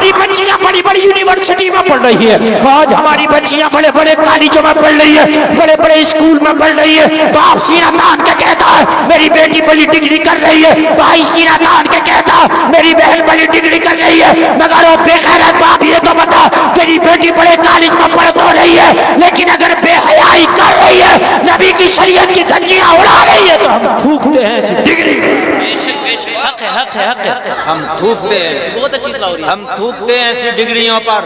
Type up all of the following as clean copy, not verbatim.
ہماری بچیاں بڑی بڑی یونیورسٹی میں پڑھ رہی ہے، آج ہماری بچیاں بڑے بڑے کالجوں میں پڑھ رہی ہے، بڑے بڑے اسکول میں پڑھ رہی ہے۔ باپ سینہ تان کے کہتا ہے میری بیٹی بڑی ڈگری کر رہی ہے، بھائی سینہ تان کے کہتا ہے میری بہن بڑی ڈگری کر رہی ہے، مگر وہ بے غیرت باپ یہ تو بتا تیری بیٹی بڑے کالج میں پڑھ تو رہی ہے، لیکن اگر بے حیائی کر رہی ہے، نبی کی شریعت کی دھجیاں اڑا رہی ہے تو ہم پھونکتے ہیں ایسی ڈگری۔ حق ہے حق ہے حق ہے، ہم تھوکتے ہیں، بہت اچھی صلاح ہو رہی ہے، ہم تھوکتے ہیں ایسی ڈگریوں پر۔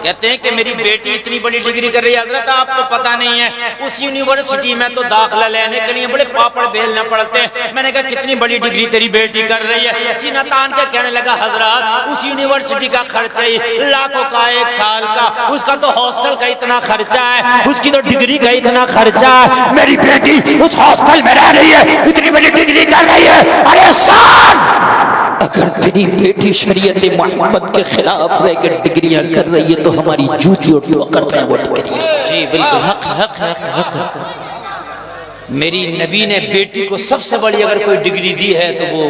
کہتے ہیں کہ میری بیٹی اتنی بڑی ڈگری کر رہی ہے، حضرت آپ کو پتہ نہیں ہے اس یونیورسٹی میں تو داخلہ لینے کے لیے بڑے پاپڑ بیلنے پڑتے ہیں۔ میں نے کہا کتنی بڑی ڈگری تیری بیٹی کر رہی ہے؟ سینہ تان کے کہنے لگا حضرات اس یونیورسٹی کا خرچہ ہی لاکھوں کا ایک سال کا، اس کا تو ہاسٹل کا اتنا خرچہ ہے، اس کی تو ڈگری کا اتنا خرچہ ہے۔ میری بیٹی اس ہاسٹل میں رہ رہی ہے، اتنی بڑی ڈگری کر رہی ہے۔ ارے سان اگر تیری بیٹی شریعت محمد کے خلاف رہ کے ڈگریاں کر رہی ہے تو ہماری جوتی اور ٹوکر پہ وٹ کریے۔ جی بالکل حق حق حق حق۔ میری نبی نے بیٹی کو سب سے بڑی اگر کوئی ڈگری دی ہے تو وہ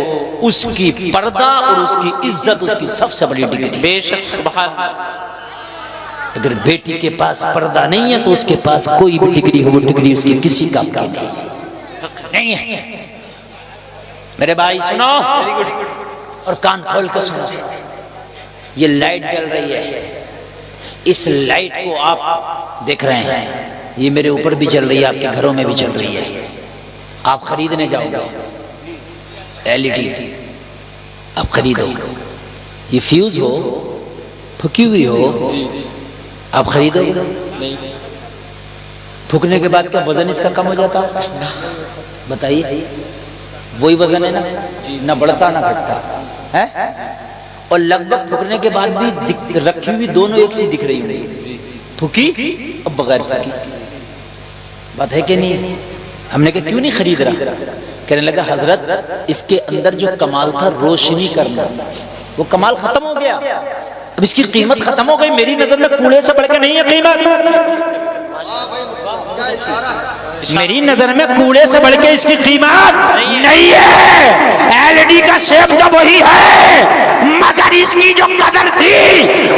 اس کی پردہ اور اس کی عزت، اس کی سب سے بڑی ڈگری۔ بے شک سبحان اللہ۔ اگر بیٹی کے پاس پردہ نہیں ہے تو اس کے پاس کوئی بھی ڈگری ہو، وہ ڈگری اس کی کسی کام کی نہیں ہے۔ میرے بھائی سنو اور کان کھول کے سنو، یہ لائٹ جل رہی ہے، اس لائٹ کو آپ دیکھ رہے ہیں، یہ میرے اوپر بھی چل رہی ہے، آپ کے گھروں میں بھی چل رہی ہے۔ آپ خریدنے جاؤ گے LED آپ خریدو، یہ فیوز ہو پھکی ہوئی ہو آپ خریدو گے؟ پھکنے کے بعد کیا وزن اس کا کم ہو جاتا؟ بتائیے، وہی وزن ہے نا، نہ بڑھتا نہ گھٹتا ہے، اور لگ بھگ پھکنے کے بعد بھی رکھی ہوئی دونوں ایک سی دکھ رہی ہوں، پھکی اور بغیر پھکی۔ بات ہے کہ نہیں؟ ہم نے کہا کیوں نہیں خرید رہا؟ کہنے لگا حضرت اس کے اندر جو کمال تھا روشنی کرنا، وہ کمال ختم ہو گیا، اب اس کی قیمت ختم ہو گئی۔ میری نظر میں کوڑے سے بڑھ کے نہیں ہے قیمت، میری نظر میں کوڑے سے بڑھ کے اس کی قیمت نہیں ہے۔ LED کا شیپ تو وہی ہے، مگر اس کی جو قدر تھی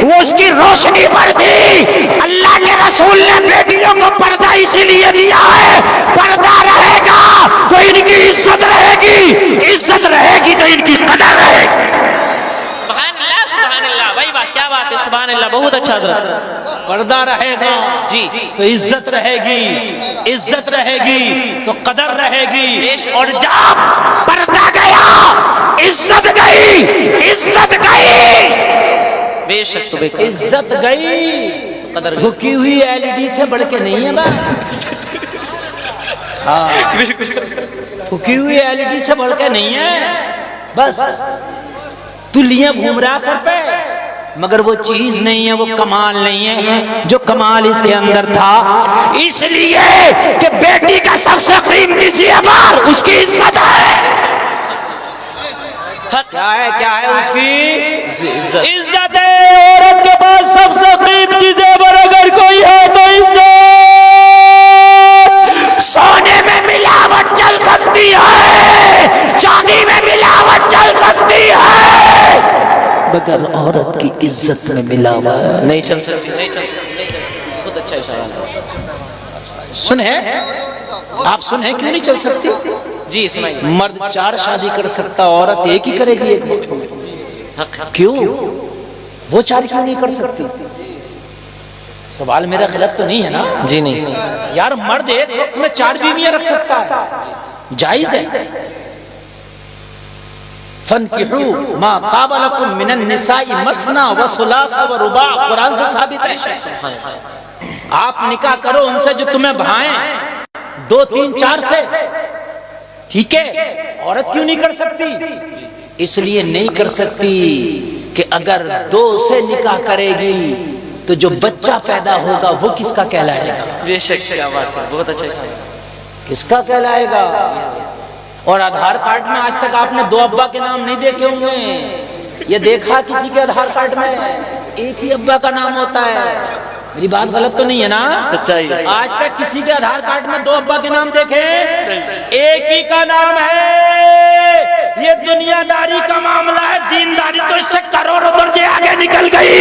وہ اس کی روشنی پر تھی۔ اللہ کے رسول نے بیٹیوں کو پردہ اسی لیے دیا ہے، پردہ رہے گا تو ان کی عزت رہے گی، عزت رہے گی تو ان کی قدر رہے گی۔ سبحان اللہ سبحان اللہ، بھائی واہ کیا بات ہے، سبحان اللہ، بہت اچھا حضرت۔ پردہ رہے گا جی تو عزت رہے گی، عزت رہے گی تو قدر رہے گی، اور جب پردہ گیا عزت گئی، عزت گئی، بے شک تو بے شک عزت گئی۔ قدر جھکی ہوئی LED سے بڑھ کے نہیں ہے بس، ہاں جھکی ہوئی LED سے بڑھ کے نہیں ہے بس۔ تو لیے گھوم رہا سر پہ مگر وہ چیز نہیں ہے، وہ کمال نہیں ہے جو کمال اس کے اندر تھا، اس لیے کہ بیٹی کا سب سے قیمتی زیور اس کی عزت ہے۔ کیا ہے کیا ہے اس کی عزت ہے۔ عورت کے پاس سب سے قیمتی زیور اگر کوئی ہے تو عزت۔ سونے میں ملاوٹ چل سکتی ہے، چاندی میں ملاوٹ چل سکتی ہے، مگر عورت کی عزت میں ملاوٹ نہیں چل سکتی، نہیں چل سکتی۔ بہت اچھا اشارہ ہے، سنیں آپ سنیں کیوں نہیں چل سکتی؟ جی سنائیے۔ مرد 4 شادی کر سکتا، عورت ایک ہی کرے گی ایک وقت میں، کیوں؟ وہ 4 کیوں نہیں کر سکتی؟ سوال میرا غلط تو نہیں ہے نا؟ جی نہیں یار مرد ایک وقت میں 4 بیویاں رکھ سکتا ہے، جائز ہے۔ فَانْكِحُوا مَا طَابَ لَكُم مِّنَ النِّسَاءِ مَثْنَىٰ وَثُلَاثَ وَرُبَاعَ، قرآن سے ثابت ہے۔ آپ نکاح کرو ان سے جو تمہیں بھائیں، 2 3 4 سے، ٹھیک ہے؟ عورت کیوں نہیں کر سکتی؟ اس لیے نہیں کر سکتی کہ اگر 2 سے نکاح کرے گی تو جو بچہ پیدا ہوگا وہ کس کا کہلائے گا؟ بے شک کیا بات ہے، بہت اچھا اشارہ۔ کس کا کہلائے گا؟ اور آدھار کارڈ میں آج تک آپ نے 2 ابا کے نام نہیں دیکھے ہوں گے، یہ دیکھا کسی کے آدھار کارڈ میں ایک ہی ابا کا نام ہوتا ہے؟ میری بات غلط تو نہیں ہے نا؟ سچائی۔ آج تک کسی کے آدھار کارڈ میں 2 ابا کے نام دیکھے؟ ایک ہی کا نام ہے۔ یہ دنیا داری کا معاملہ ہے، دینداری تو اس سے کروڑوں درجے آگے نکل گئی۔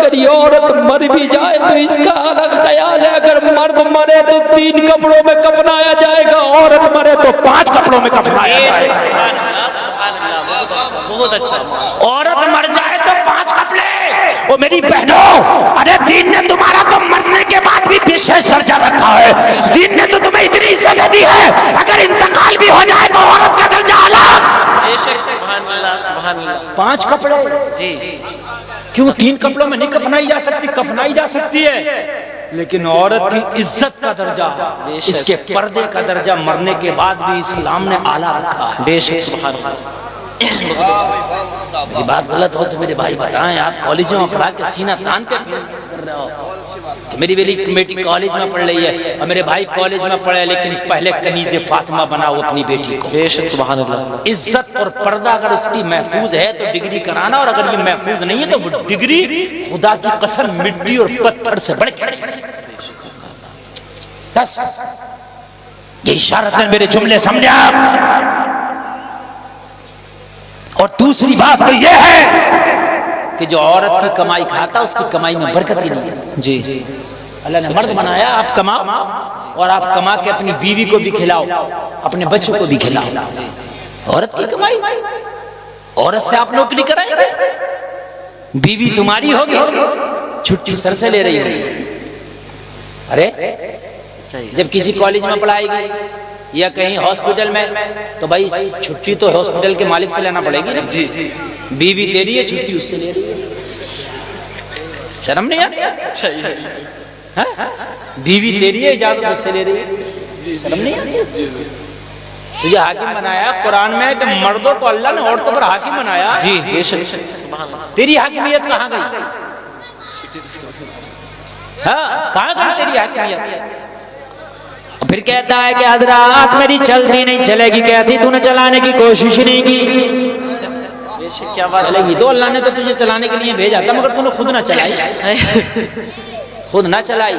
اگر یہ عورت مر بھی جائے تو اس کا الگ خیال ہے، اگر مرد مرے تو 3 کپڑوں میں کفنایا جائے گا، عورت مرے تو 5 کپڑوں میں کفنایا جائے گا۔ بہت اچھا۔ عورت مر جائے تو 5 کپڑے۔ وہ میری بہنوں، ارے دین نے تمہارا تو مرنے کے بعد بھی وشیش درجہ رکھا ہے، دین نے تو تمہیں اتنی عزت دی ہے، اگر انتقال بھی ہو جائے تو عورت کا درجہ الگ۔ بے شک، سبحان اللہ سبحان اللہ۔ 5 کپڑے جی کیوں 3 کپڑوں میں نہیں کفنائی جا سکتی؟ کفنائی جا سکتی ہے، لیکن عورت کی عزت کا درجہ، اس کے پردے کا درجہ مرنے کے بعد بھی اسلام نے اعلیٰ رکھا ہے۔ بے شک، سبحان اللہ۔ یہ بات غلط ہو تو میرے بھائی بتائیں، آپ کالجوں میں پڑھا کے سینہ تان کے کر رہے ہو کہ میری بیٹی کالج میں پڑھ رہی ہے اور میرے بھائی کالج میں پڑھے، لیکن پہلے کنیز فاطمہ بناؤ اپنی بیٹی کو۔ بے شک، سبحان اللہ۔ عزت اور پردہ اگر اس کی محفوظ ہے تو ڈگری کرانا، اور اگر یہ محفوظ نہیں ہے تو وہ ڈگری خدا کی قسم مٹی اور پتھر سے بڑھ کے۔ بس یہ اشارتاً میرے جملے سمجھے آپ۔ اور دوسری بات تو یہ ہے کہ جو عورت کی کمائی کھاتا اس کی کمائی میں برکت ہی نہیں ہے۔ جی اللہ نے مرد بنایا، آپ کماؤ اور آپ کما کے اپنی بیوی کو بھی کھلاؤ، اپنے بچوں کو بھی کھلاؤ۔ عورت کی کمائی، عورت سے آپ نوکری کرائیں گے، بیوی تمہاری ہوگی، چھٹی سر سے لے رہی ہوگی۔ ارے جب کسی کالج میں پڑھائے گی یا کہیں ہاسپٹل میں تو بھائی چھٹی تو ہاسپٹل کے مالک سے لینا پڑے گی نا۔ جی بیوی تیری ہے، چھٹی اس سے لے رہی ہے، شرم نہیں آتی؟ ہاں؟ بیوی تیری ہے، اجازت اس سے لے رہی ہے، شرم نہیں آتی؟ تجھے حاکم بنایا قرآن میں کہ مردوں کو اللہ نے عورتوں پر حاکم بنایا۔ جی بے شک، سبحان اللہ۔ تیری حاکمیت کہاں گئی؟ ہاں کہاں گئی تیری حاکمیت؟ پھر کہتا ہے کہ حضرات میری چلتی نہیں چلے گی، کہتی تو نے چلانے کی کوشش نہیں کی۔ بے شک، کیا بات چلے گی تو اللہ نے تو تجھے چلانے کے لیے بھیجا تھا، مگر تو نے خود نہ چلائی، خود نہ چلائی۔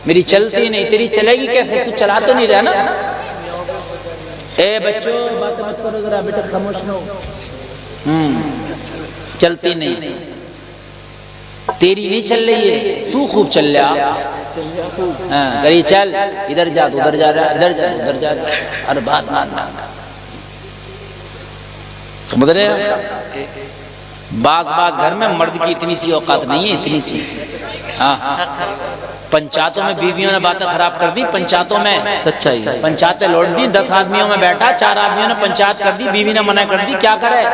میری چلتی نہیں، تیری چلے گی کیسے؟ تو چلا تو نہیں رہا نا۔ اے بچوں بات مت کرو ذرا، بیٹا خاموش نہ ہو۔ چلتی نہیں، تیری نہیں چل رہی ہے، تو خوب چل رہا۔ ہاں کری چل، ادھر جا تو ادھر جا رہا، ادھر جا ادھر جا رہا، ہر بات ماننا۔ سمجھ رہے ہیں؟ بعض گھر میں مرد کی اتنی سی اوقات نہیں ہے، اتنی سی۔ ہاں پنچایتوں میں بیویوں نے باتیں خراب کر دی، پنچایتوں میں سچائی ہے۔ پنچایتیں لوٹ دی، 10 آدمیوں میں بیٹھا، 4 آدمیوں نے پنچایت کر دی، بیوی نے منع کر دی، کیا کرے؟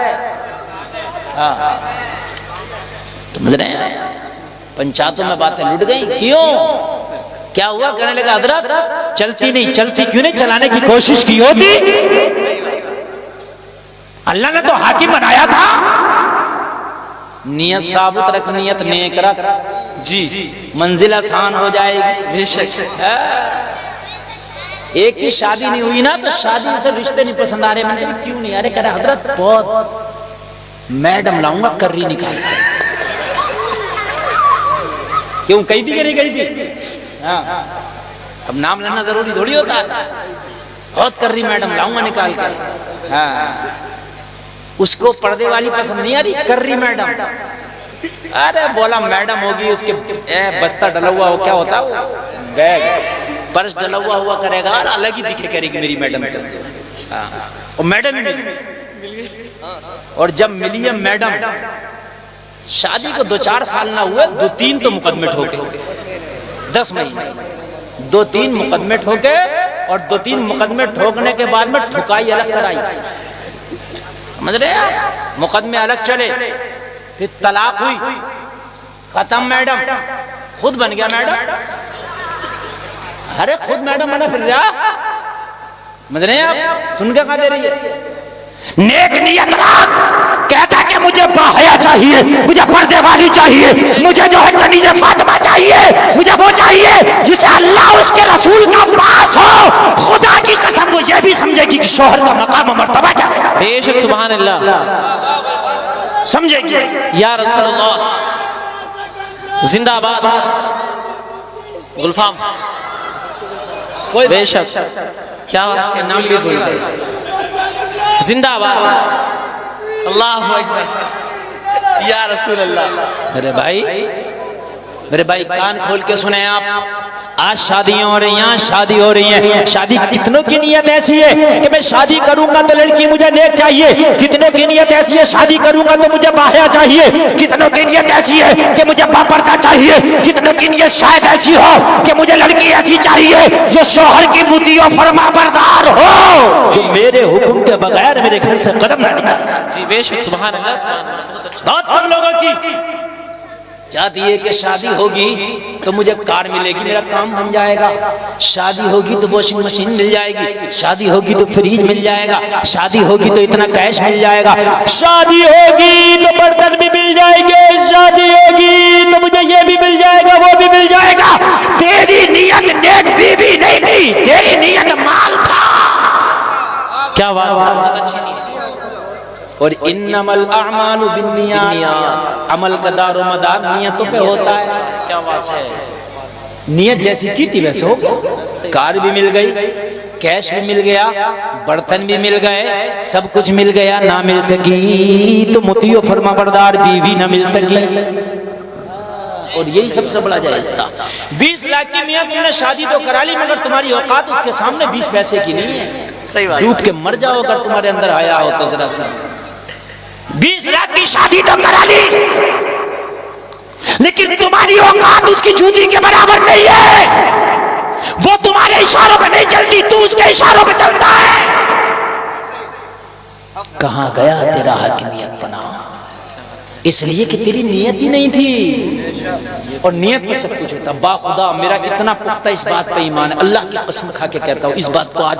ہاں سمجھ رہے ہیں؟ پنچایتوں میں باتیں لٹ گئی، کیوں؟ کیا ہوا؟ کہنے لگا حضرت چلتی نہیں، چلتی کیوں نہیں؟ چلانے کی کوشش کی ہوتی، اللہ نے تو حاکم بنایا تھا۔ نیت ثابت رکھ، نیت نیک رکھ، جی منزل آسان ہو جائے گی۔ بے شک۔ ایک کی شادی نہیں ہوئی نا تو شادی میں سے رشتے نہیں پسند آ رہے، میں نے کہا کیوں نہیں آ رہے؟ کہہ رہا حضرت بہت میڈم لاؤں گا کرری نکال کر۔ کیوں کہی تھی کہ نہیں کہی تھی؟ ہاں اب نام لینا ضروری تھوڑی ہوتا ہے، بہت کرری میڈم لاؤں گا نکال کر۔ ہاں اس کو پردے والی پسند نہیں آ رہی، کرری میڈم۔ ارے بولا میڈم ہوگی، اس کے بستہ ڈلا ہوا ہو، کیا ہوتا ہے وہ بیگ، پرس ڈلا ہوا کرے گا، الگ ہی دکھے کرے گی میری میڈم۔ اور میڈم ہی ملی، اور جب ملی ہے میڈم، شادی کو 2-4 سال نہ ہوئے، 2-3 تو مقدمے ٹھوکے، 10 مہینے 2-3 مقدمے ٹھوکے، اور 2-3 مقدمے ٹھوکنے کے بعد میں ٹھکائی الگ کرائی۔ سمجھ رہے ہیں؟ مقدمے الگ چلے، پھر طلاق ہوئی، ختم میڈم، خود بن گیا میڈم۔ ارے خود میڈم بنا پھر رہا، سمجھ رہے ہیں آپ؟ سن کے کہاں دے رہی ہے؟ نیک نیت رکھ، کہتا ہے کہ مجھے باحیا چاہیے، مجھے پردے والی چاہیے، مجھے جو ہے کنیز فاطمہ چاہیے، مجھے وہ چاہیے جسے اللہ اس کے رسول کا پاس ہو۔ خدا کی قسم وہ یہ بھی سمجھے گی کہ شوہر کا مقام و مرتبہ کیا ہے، بے شک، سبحان اللہ۔ سمجھے گی۔ یا رسول اللہ زندہ آباد گلفام، بے شک، کیا اس کے نام بھی بھول گئے۔ زندہ آباد، اللہ اکبر۔ یا رسول اللہ. میرے بھائی کان کھول کے سنیں آپ. آج شادیاں ہو رہی ہیں, شادی ہو رہی ہیں. شادی کتنوں کی نیت ایسی ہے کہ میں شادی کروں گا تو لڑکی مجھے نیک چاہیے. کتنوں کی نیت ایسی ہے شادی کروں گا تو مجھے باحیا چاہیے. کتنوں کی نیت ایسی ہے کہ مجھے باپردہ چاہیے. کتنوں کی نیت شاید ایسی ہو کہ مجھے لڑکی ایسی چاہیے جو شوہر کی بدی و فرما بردار ہو, جو میرے حکم کے بغیر میرے گھر سے قدم نہ نکالے. جی بے شک, سبحان اللہ سبحان اللہ. بہت کم لوگوں کی چاہتی ہے کہ شادی ہوگی تو مجھے کار ملے گی, میرا کام بن جائے گا. شادی ہوگی تو واشنگ مشین مل جائے گی. شادی ہوگی تو فریج مل جائے گا. شادی ہوگی تو اتنا کیش مل جائے گا. شادی ہوگی تو برتن بھی مل جائے گے. شادی ہوگی تو مجھے یہ بھی مل جائے گا, وہ بھی مل جائے گا. تیری نیت نیک بیوی نہیں تھی, تیری نیت مال تھا. کیا بات ہے, بہت اچھی نیت. اور انما الاعمال بالنیات, عمل کا دار و مدار نیتوں پہ ہوتا ہے. کیا بات ہے. نیت جیسی کی تھی ویسے ہو گیا. کار بھی مل گئی, کیش بھی مل گیا, برتن بھی مل گئے, سب کچھ مل گیا. نہ مل سکی تو مطیع و فرما بردار بیوی نہ مل سکی. اور یہی سب سے بڑا جائز تھا. 20 لاکھ کی میاں تم نے شادی تو کرا لی, مگر تمہاری اوقات اس کے سامنے 20 پیسے کی نہیں ہے. صحیح بات. ڈوب کے مر جاؤ اگر تمہارے اندر آیا ہو تو ذرا سا. 20 لاکھ کی شادی تو کرا لی, لیکن تمہاری اوقات اس کی جوتی کے برابر نہیں ہے. وہ تمہارے اشاروں پہ نہیں چلتی, تو اس کے اشاروں پہ چلتا ہے. کہاں گیا تیرا حاکمیت پناہ, اس لیے کہ تیری نیت ہی نہیں تھی. اور نیت پہ سب کچھ ہوتا. با خدا میرا اتنا پختہ اس بات پہ ایمان ہے, اللہ کی قسم کھا کے کہتا ہوں, اس بات کو آج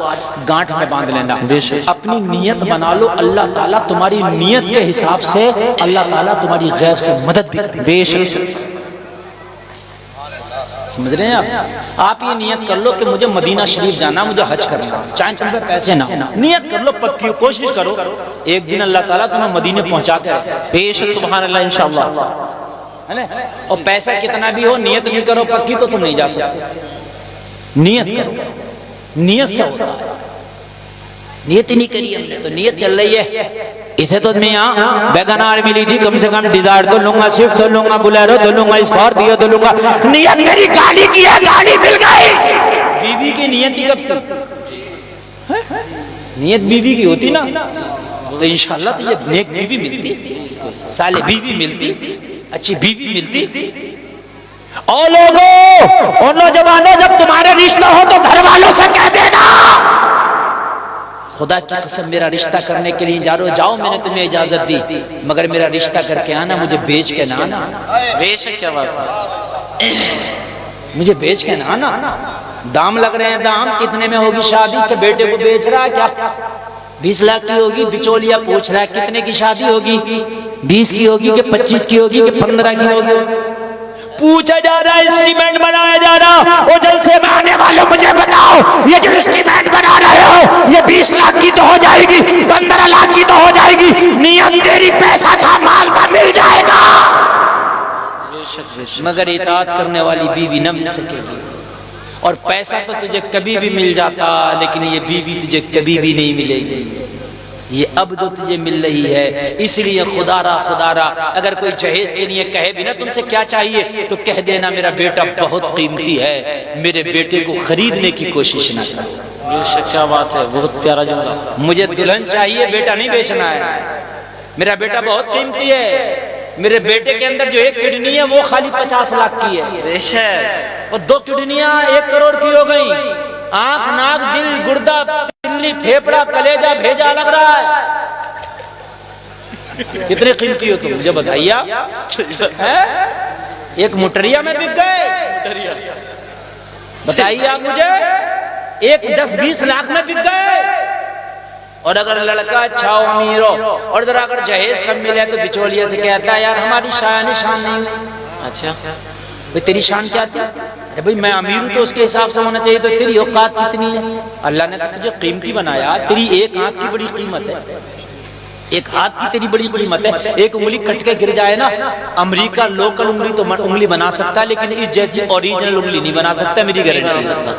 گانٹھ میں باندھ لینا. اپنی نیت بنا لو, اللہ تعالیٰ تمہاری نیت کے حساب سے اللہ تعالیٰ تمہاری غیب سے مدد بھی کرے. بے شک. سمجھ رہے ہیں آپ یہ نیت کر لو کہ مجھے مدینہ شریف جانا, مجھے حج کرنا, چاہے تم پہ پیسے نہ ہو, نیت کر لو پکی, کوشش کرو ایک دن اللہ تعالیٰ تمہیں مدینے پہنچا کر. بے شک, سبحان اللہ, انشاءاللہ. اور پیسہ کتنا بھی ہو, نیت نہیں کرو پکی تو تم نہیں جا سکتے. نیت کرو, نیت سے ہوتا ہے. نیت ہی نہیں کری ہم نے تو نیت چل رہی ہے. اسے تو میاں بیگنار ملی تھی, کم سے کم ڈیزائر تو لوں گا, سوئفٹ تو لوں گا, بلیرو تو لوں گا, اسکارپیو تو لوں گا. نیت میری گاڑی کی ہے, گاڑی مل گئی. بیوی کی نیت ہی کب تک, نیت بیوی کی ہوتی نا تو انشاءاللہ تو یہ نیک بیوی ملتی, صالح بیوی ملتی, اچھی بیوی ملتی. اور لوگوں, اور نوجوانوں, جب تمہارے رشتہ ہو تو گھر والوں سے کہہ دینا, خدا کی قسم میرا رشتہ کرنے کے لیے جاؤ, میں نے تمہیں اجازت دی, مگر میرا رشتہ کر کے آنا, مجھے بیچ کے نہ آنا. بے شک, کیا بات ہے. مجھے بیچ کے نہ آنا. دام لگ رہے ہیں, دام کتنے میں ہوگی شادی کہ بیٹے کو بیچ رہا ہے کیا؟ 20 لاکھ کی ہوگی, بچولیا پوچھ رہا ہے کتنے کی شادی ہوگی, 20 کی ہوگی کہ 25 کی ہوگی کہ 15 کی ہوگی. پوچھا جا رہا ہے, اسٹیمنٹ بنایا جا رہا. وہ جلسے میں آنے والوں مجھے بتاؤ, یہ جو اسٹیمنٹ بنا رہے ہو یہ 20 لاکھ کی تو ہو جائے گی, 15 لاکھ کی تو ہو جائے گی. نیت تیری پیسہ تھا, مال تھا, مل جائے گا. مگر اطاعت کرنے والی بیوی نہ مل سکے گی. اور پیسہ تو تجھے کبھی بھی مل جاتا, لیکن یہ بیوی تجھے کبھی بھی نہیں ملے گی. یہ اب جو تجھے مل رہی ہے, اس لیے خدا را اگر کوئی جہیز کے لیے کہے بھی نا تم سے کیا چاہیے تو کہہ دینا میرا بیٹا بہت قیمتی ہے, میرے بیٹے کو خریدنے کی کوشش نہ کرو. بے شک, کیا بات ہے, بہت پیارا جملہ. مجھے دلہن چاہیے, بیٹا نہیں بیچنا ہے. میرا بیٹا بہت قیمتی ہے. میرے بیٹے کے اندر جو ایک کڈنی ہے وہ خالی 50 لاکھ کی ہے. بے شک. اور 2 کڈنیاں 1 کروڑ کی ہو گئی. آنکھ, ناک, دل, گردہ, تلی, پھیپڑا, کلیجہ, بھیجا لگ رہا ہے. کتنے قیمتی ہو تم مجھے بتائیے. ایک مٹریا میں بک گئے, بتائیے آپ مجھے, ایک 10-20 لاکھ میں بک گئے. اور اگر لڑکا اچھا ہو, امیر ہو, اور ذرا اگر جہیز کم ملے تو بچولیا سے کہتا ہے یار ہماری شان نہیں ہوئی. اچھا بھئی تیری شان کیا تھی؟ بھئی میں امیر ہوں تو اس کے حساب سے ہونا چاہیے, تو تیری اوقات کتنی ہے؟ اللہ نے تو تجھے قیمتی بنایا, تیری ایک آنکھ کی بڑی قیمت ہے. ایک ہاتھ کی تیری بڑی قیمت ہے. ایک انگلی کٹ کے گر جائے نا, امریکہ لوکل انگلی تو انگلی بنا سکتا ہے, لیکن اس جیسی اوریجنل انگلی نہیں بنا سکتا, میری گارنٹی دے سکتا.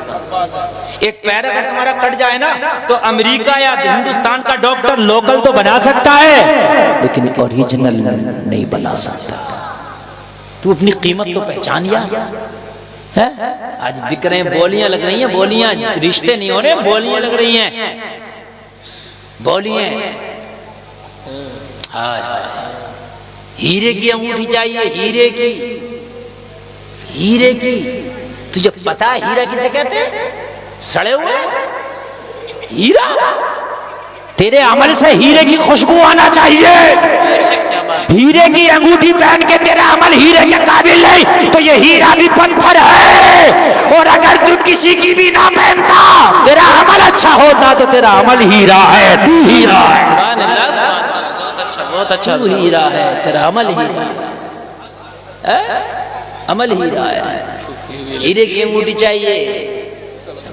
ایک پیر اگر تمہارا کٹ جائے نا تو امریکہ یا ہندوستان کا ڈاکٹر لوکل تو بنا سکتا ہے, لیکن اوریجنل نہیں بنا سکتا. تو اپنی قیمت تو پہچان یار. آج بک رہے ہیں, بولیاں لگ رہی ہیں, بولیاں, رشتے نہیں ہو رہے, بولیاں لگ رہی ہیں, بولیاں. ہیرے کی انگوٹھی چاہیے, ہیرے کی, ہیرے کی. تجھے پتا ہے ہیرا کسے کہتے ہیں؟ سڑے ہوئے ہیرا. تیرے عمل سے ہیرے کی خوشبو آنا چاہیے. ہیرے کی انگوٹھی پہن کے تیرا عمل ہیرے کے قابل نہیں تو یہ ہیرا بھی پتھر ہے. اور اگر تو کسی کی بھی نہ پہنتا, تیرا عمل اچھا ہوتا تو تیرا عمل ہیرا ہے, تو ہیرا ہے. سبحان اللہ, سبحان اللہ, بہت اچھا. تو ہیرا ہے, تیرا عمل ہیرا ہے, عمل ہیرا ہے. ہیرے کی انگوٹھی چاہیے,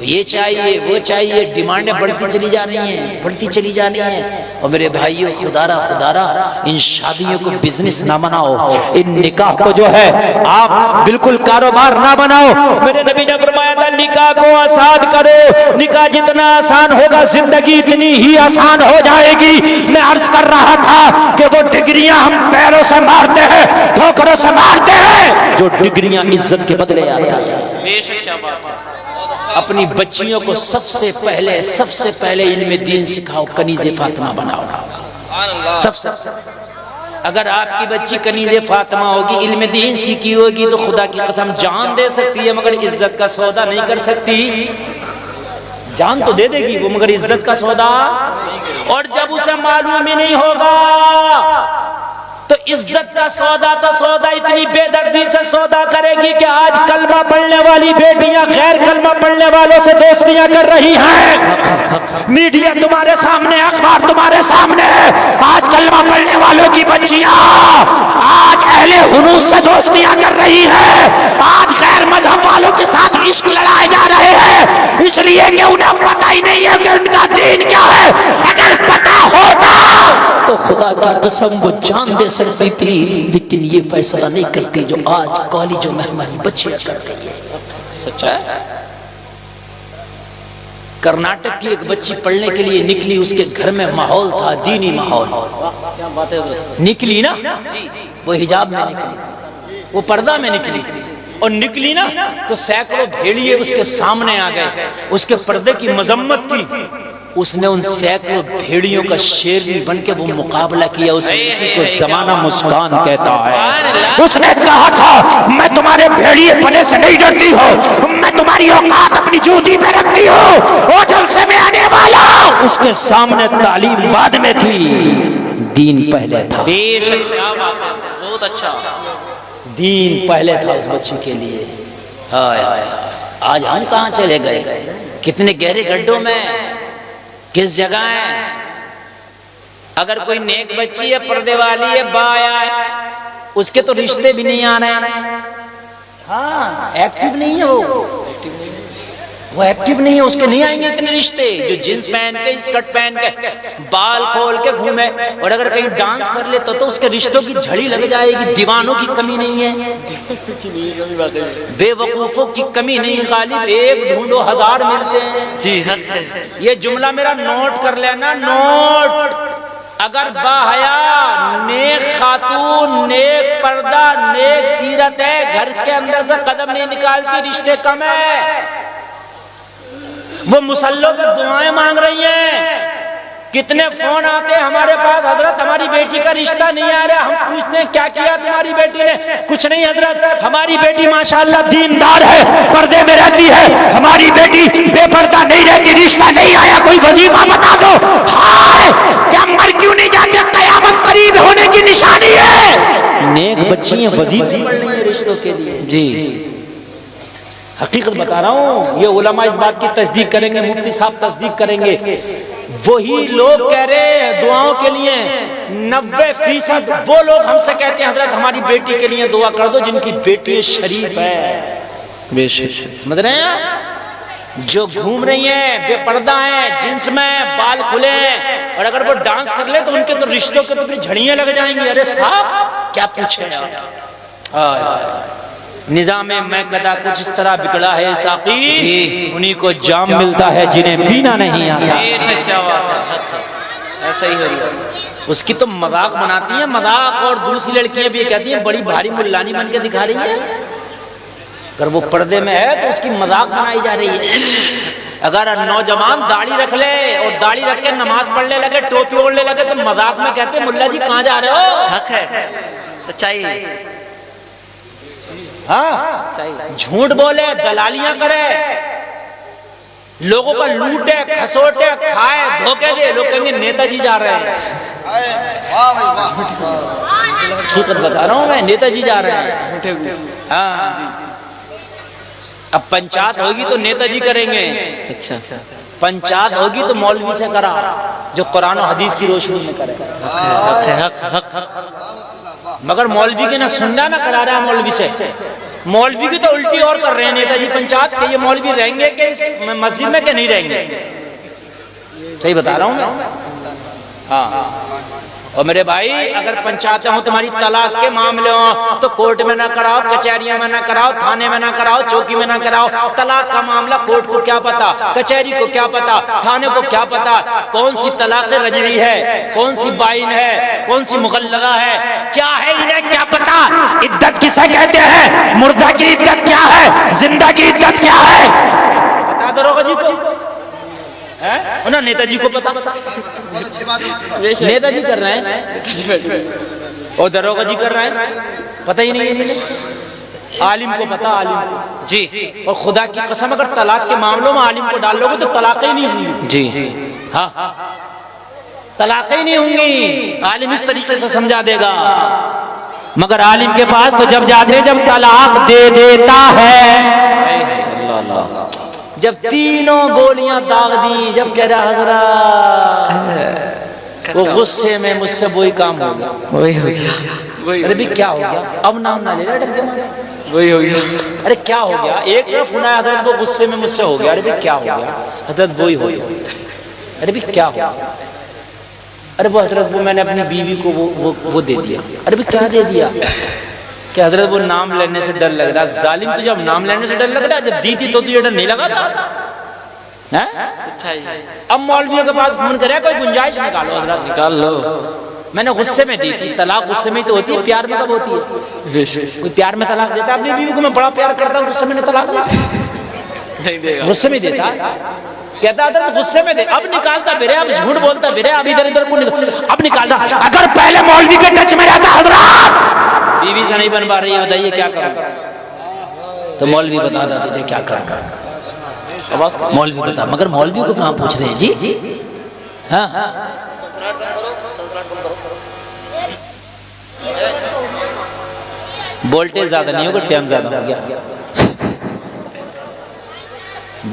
یہ چاہیے, وہ چاہیے, ڈیمانڈیں بڑھتی چلی جا رہی ہیں, بڑھتی چلی جا رہی ہیں. اور میرے بھائیوں, خدارا خدارا ان شادیوں کو بزنس نہ بناؤ, ان نکاح کو جو ہے آپ بالکل کاروبار نہ بناؤ. میرے نبی نے فرمایا تھا نکاح کو آسان کرو, نکاح جتنا آسان ہوگا زندگی اتنی ہی آسان ہو جائے گی. میں عرض کر رہا تھا کہ وہ ڈگریاں ہم پیروں سے مارتے ہیں, ٹھوکروں سے مارتے ہیں, جو ڈگریاں عزت کے بدلے آتی ہیں. بے شک, کیا بات ہے. اپنی بچیوں کو سب سے پہلے علم دین سکھاؤ, کنیز فاطمہ بناؤ. سب سے اگر آپ کی بچی کنیز فاطمہ ہوگی, علم دین سیکھی ہوگی, تو خدا کی قسم جان دے سکتی ہے مگر عزت کا سودا نہیں کر سکتی. جان تو دے دے گی وہ مگر عزت کا سودا. اور جب اسے معلوم ہی نہیں ہوگا تو عزت کا سودا تو سودا اتنی بے دردی سے سودا کرے گی کہ آج کلمہ پڑھنے والی بیٹیاں غیر کلمہ پڑھنے والوں سے دوستیاں کر رہی ہیں. میڈیا تمہارے سامنے, اخبار تمہارے سامنے, آج کلمہ پڑھنے والوں کی بچیاں آج اہل حنوس سے دوستیاں کر رہی ہیں, آج غیر مذہب والوں کے ساتھ عشق لڑائے جا رہے ہیں, اس لیے کہ انہیں پتہ ہی نہیں ہے کہ ان کا دین کیا ہے. اگر پتہ ہوتا تو خدا کی قسم وہ جان دے سکتی تھی, لیکن یہ فیصلہ نہیں کرتی جو آج کالجوں میں ہماری بچیاں کر رہی ہے. سچا ہے. کرناٹک کی ایک بچی پڑھنے کے لیے نکلی, اس کے گھر میں ماحول تھا, دینی ماحول. نکلی نا, وہ حجاب میں نکلی, وہ پردہ میں نکلی, اور نکلی نا تو سینکڑوں بھیڑیے اس کے سامنے آ گئے, اس کے پردے کی مذمت کی. اس نے ان سینکڑوں بھیڑیوں کا شیرنی بن کے وہ مقابلہ کیا. اس کو زمانہ مسکان کہتا ہے. اس نے کہا تھا میں تمہارے بھیڑیے پنے سے نہیں ڈرتی ہوں, میں تمہاری اوقات اپنی جوتی پہ رکھتی ہوں, اور جب سے میں آنے والا. اس کے سامنے تعلیم بعد میں تھی, دین پہلے تھا. بے شک, کیا بات ہے, بہت اچھا. دین پہلے تھا اس بچی کے لیے. ہائے ہائے, آج ہم کہاں چلے گئے, کتنے گہرے گڈھوں میں, کس جگہ ہے. اگر کوئی نیک بچی ہے, پردے والی ہے, بایا ہے, اس کے تو رشتے بھی نہیں آ رہے ہیں. ہاں, ایکٹیو نہیں ہے وہ ایکٹیو نہیں ہے, اس کے نہیں آئیں گے اتنے رشتے. جو جینس پہن کے, اسکرٹ پہن کے, بال کھول کے گھومے, اور اگر کہیں ڈانس کر لے تو اس کے رشتوں کی جھڑی لگ جائے گی. دیوانوں کی کمی نہیں ہے, بے وقوفوں کی کمی نہیں. غالب ایک ڈھونڈو ہزار ملتے ہیں. جی حق ہے. یہ جملہ میرا نوٹ کر لینا, نوٹ. اگر باحیا, نیک خاتون, نیک پردہ, نیک سیرت ہے, گھر کے اندر سے قدم نہیں نکالتی, رشتے کم ہے. وہ مسلوں پہ دعائیں مانگ رہی ہیں. کتنے فون آتے ہیں ہمارے پاس, حضرت ہماری بیٹی کا رشتہ نہیں آ رہا. ہم پوچھتے ہیں کیا کیا تمہاری بیٹی نے؟ کچھ نہیں حضرت, ہماری بیٹی ماشاءاللہ دیندار ہے, پردے میں رہتی ہے. ہماری بیٹی بے پردہ نہیں رہتی, رشتہ نہیں آیا, کوئی وظیفہ بتا دو. ہائے, کیا مر کیوں نہیں جاتے, قیامت قریب ہونے کی نشانی ہے. نیک بچیاں وظیفے پڑھ رہی ہیں رشتوں کے لیے. جی حقیقت بتا رہا ہوں, یہ علماء اس بات کی تصدیق کریں گے, مفتی صاحب تصدیق کریں گے. وہی لوگ کہہ رہے ہیں دعاؤں کے لیے, 90% وہ لوگ ہم سے کہتے ہیں حضرت ہماری بیٹی کے لیے دعا کر دو جن کی بیٹی شریف ہے. بے شک, سمجھ رہے ہیں, جو گھوم رہی ہیں, بے پردہ ہیں, جنس میں, بال کھلے ہیں, اور اگر وہ ڈانس کر لے تو ان کے تو رشتوں کے تو پھر جھڑیاں لگ جائیں گی. ارے صاحب کیا پوچھیں آپ. نظام میں قدا کچھ اس طرح بگڑا ہے ساقی, انہی کو جام ملتا ہے جنہیں پینا نہیں آتا. کیا بات ہے, ایسا ہی ہے. اس کی تو مذاق بناتی ہیں مذاق, اور دوسری لڑکیاں بھی کہتی ہیں بڑی بھاری ملانی بن کے دکھا رہی ہے. اگر وہ پردے میں ہے تو اس کی مذاق بنائی جا رہی ہے. اگر نوجوان داڑھی رکھ لے اور داڑھی رکھ کے نماز پڑھنے لگے, ٹوپی اوڑھنے لگے, تو مذاق میں کہتے ہیں ملا جی کہاں جا رہے ہو. حق ہے, سچائی. ہاں, جھوٹ بولے, دلالیاں کرے, لوگوں کا لوٹے, کھسوٹے, کھائے, دھوکے دے, لوگ کہیں گے نیتا جی جا رہے ہیں. حقیقت بتا رہا ہوں میں, نیتا جی جا رہے ہیں. ہاں, اب پنچایت ہوگی تو نیتا جی کریں گے. اچھا, پنچایت ہوگی تو مولوی سے کرا جو قرآن و حدیث کی روشنی میں کرے. مگر مولوی کے نہ سننا نہ کرا رہا ہے مولوی سے. مولوی کی تو الٹی اور کر رہے ہیں نیتا جی پنچایت کہ یہ مولوی رہیں گے کہ اس مسجد میں کہ نہیں رہیں گے. صحیح بتا رہا ہوں میں. ہاں, اور میرے بھائی اگر پنچایتیں ہوں تمہاری طلاق کے معاملے ہوں تو کورٹ میں نہ کراؤ, کچہریوں میں نہ کراؤ, تھانے میں نہ کراؤ, چوکی میں نہ کراؤ. طلاق کا معاملہ کورٹ کو کیا پتا, کچہری کو کیا پتا, تھانے کو کیا پتا کون سی طلاق رجعی ہے, کون سی بائن ہے, کون سی مغلظہ ہے, کیا ہے انہیں کیا پتا. عدت کسے کہتے ہیں, مردہ کی عدت کیا ہے, زندہ کی عدت کیا ہے, بتا دروغ جی کو, انہوں نیتا جی کو پتا. نیتا جی کر رہے ہیں اور دروغ جی کر رہے ہیں, پتہ ہی نہیں ہے. عالم کو پتا, عالم جی. اور خدا کی قسم اگر طلاق کے معاملوں میں عالم کو ڈال لو گے تو طلاقیں ہی نہیں ہوں گی جی. ہاں, طلاقیں ہی نہیں ہوں گی. عالم اس طریقے سے سمجھا دے گا. مگر عالم کے پاس تو جب جاتے ہیں جب طلاق دے دیتا ہے, جب تینوں گولیاں داغ دی, جب کہہ رہا حضرات وہ غصے میں مجھ سے وہی کام ہو گیا, وہی ہو گیا. ارے بھی کیا ہو گیا, اب نام نہ لے رہا, ڈر کے مارے, وہی ہو گیا. ارے کیا ہو گیا, ایک طرف ہونا ہے حضرت وہ غصے میں مجھ سے ہو گیا. ارے بھی کیا ہو گیا حضرت, وہی ہو گیا. ارے بھی کیا ہو گیا, ارے وہ حضرت وہ میں نے اپنی بیوی کو وہ دے دیا. ارے بھی کیا دے دیا, کہ حضرت وہ نام لینے سے ڈر لگ رہا. ظالم تو جب نام لینے سے ڈر لگ رہا, جب دی تھی تو تجھے ڈر نہیں لگا تھا. اب مولویوں کے پاس فون کرے کوئی گنجائش نکالو, حضرت نکال لو. میں نے غصے میں دی تھی. طلاق غصے میں تو ہوتی ہے, پیار میں کب ہوتی ہے. کوئی پیار میں طلاق دیتا ہے اپنی بیوی کو, میں بڑا پیار کرتا ہوں غصے میں نے طلاق دی, غصے میں دیتا کہتا تھا غصے میں دے. اب نکالتا پھرے, اب جھوٹ بولتا پھرے, اب ادھر ادھر کو اب نکالتا. اگر پہلے مولوی کے ٹچ میں رہتا حضرات, بیوی سے نہیں بن پا رہی ہے, بتائیے کیا کروں, تو مولوی بتا دیتا تجھے کیا کروں. مولوی بتا, مگر مولوی کو کہاں پوچھ رہے ہیں جی. ہاں, وولٹیج زیادہ نہیں ہوگا, ٹائم زیادہ ہو گیا.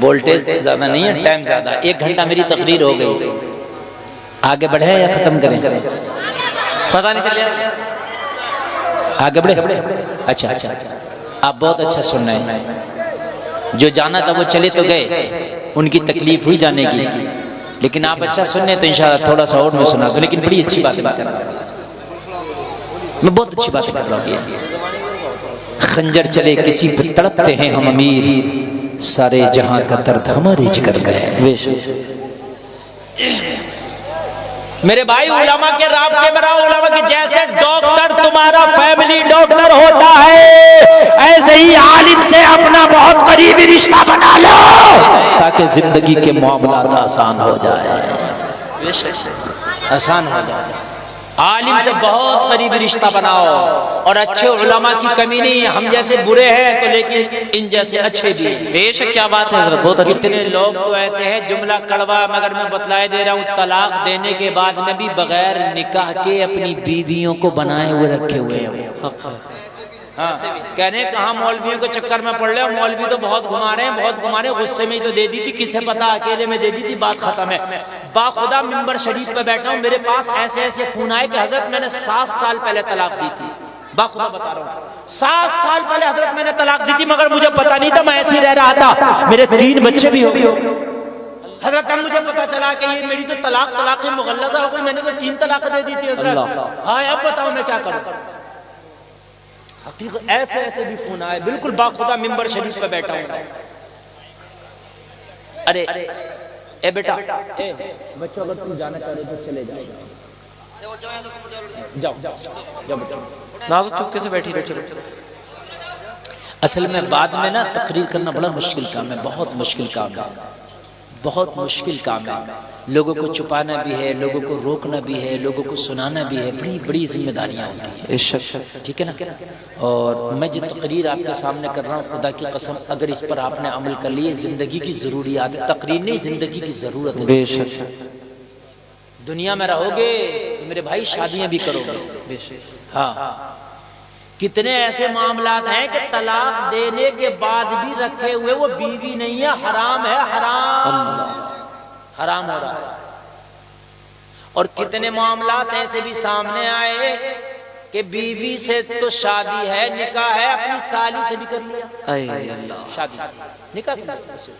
وولٹیج زیادہ نہیں ہے, ٹائم زیادہ. 1 گھنٹہ میری تقریر ہو گئی, آگے بڑھے یا ختم کریں, پتہ نہیں چلے, آگے بڑھے. اچھا, آپ بہت اچھا سن رہے ہیں. جو جانا تھا وہ چلے تو گئے, ان کی تکلیف ہوئی جانے کی, لیکن آپ اچھا سننے تو انشاءاللہ تھوڑا سا اور میں سنا دوں. لیکن بڑی اچھی باتیں کر رہا ہوں میں, بہت اچھی باتیں کر رہا ہوں. خنجر چلے کسی پہ تڑپتے ہیں ہم امیر, سارے جہاں کا درد ہمارے جگر گئے. میرے بھائی علماء کے رابطے میں رہو. علماء کے جیسے ڈاکٹر تمہارا فیملی ڈاکٹر ہوتا ہے, ایسے ہی عالم سے اپنا بہت قریبی رشتہ بنا لو تاکہ زندگی کے معاملات آسان ہو جائے, آسان ہو جائے. عالم سے بہت قریبی رشتہ بناؤ. اور اچھے علماء کی کمی نہیں, ہم جیسے برے ہیں تو لیکن ان جیسے اچھے بھی. بے شک کیا بات ہے حضرت, بہت کتنے لوگ تو ایسے ہیں, جملہ کڑوا مگر میں بتلائے دے رہا ہوں, طلاق دینے کے بعد میں بھی بغیر نکاح کے اپنی بیویوں کو بنائے ہوئے رکھے ہوئے ہیں. کہنے کہاں مولویوں کے چکر میں پڑ رہے, مولوی تو بہت گھما رہے ہیں, بہت گھما رہے ہیں. غصے میں ہی تو دے دی تھی, کسے پتا, اکیلے میں دے دی تھی, بات ختم ہے. با خدا منبر شریف پہ بیٹھا ہوں, میرے پاس ایسے ایسے فون آئے کہ حضرت میں نے 7 سال پہلے طلاق دی تھی. با خدا بتا رہا ہوں, 7 سال پہلے حضرت میں نے طلاق دی تھی, مگر مجھے پتا نہیں تھا, میں ایسے ہی رہ رہا تھا. میرے 3 بچے بھی ہو گئے. حضرت اب مجھے پتا چلا کہ یہ میری تو طلاق مغلظہ ہو گئی، میں نے تو 3 طلاق دے دی تھی حضرت، ہاں اب بتاؤ میں کیا کروں؟ حقیقت ایسے بھی فون آئے، بالکل باخدا ممبر شریف پہ بیٹھا ہوں، ارے اے بیٹا، اے بچوں اگر تم جانا چاہ رہے تو چلے جاؤ بیٹا، نہ تو چپکے سے بیٹھی رہو. اصل میں بعد میں نا تقریر کرنا بڑا مشکل کام ہے، بہت مشکل کام ہے، بہت مشکل کام ہے. لوگوں کو چھپانا بھی ہے، لوگوں کو روکنا بھی ہے، لوگوں کو سنانا بھی ہے، بڑی بڑی ذمہ داریاں ہوتی ہیں، ٹھیک ہے نا. اور میں جو تقریر آپ کے سامنے کر رہا ہوں، خدا کی قسم اگر اس پر آپ نے عمل کر لی، زندگی کی ضروریات، تقریر نہیں زندگی کی ضرورت ہے. بے شک دنیا میں رہو گے تو میرے بھائی شادیاں بھی کرو گے. ہاں کتنے ایسے معاملات ہیں کہ طلاق دینے کے بعد بھی رکھے ہوئے وہ بیوی نہیں ہے، حرام ہے، حرام ہو رہا ہے. اور کتنے معاملات ایسے بھی سامنے آئے کہ بیوی سے تو شادی ہے، نکاح ہے، اپنی سالی سے بھی کر لیا شادی، نکاح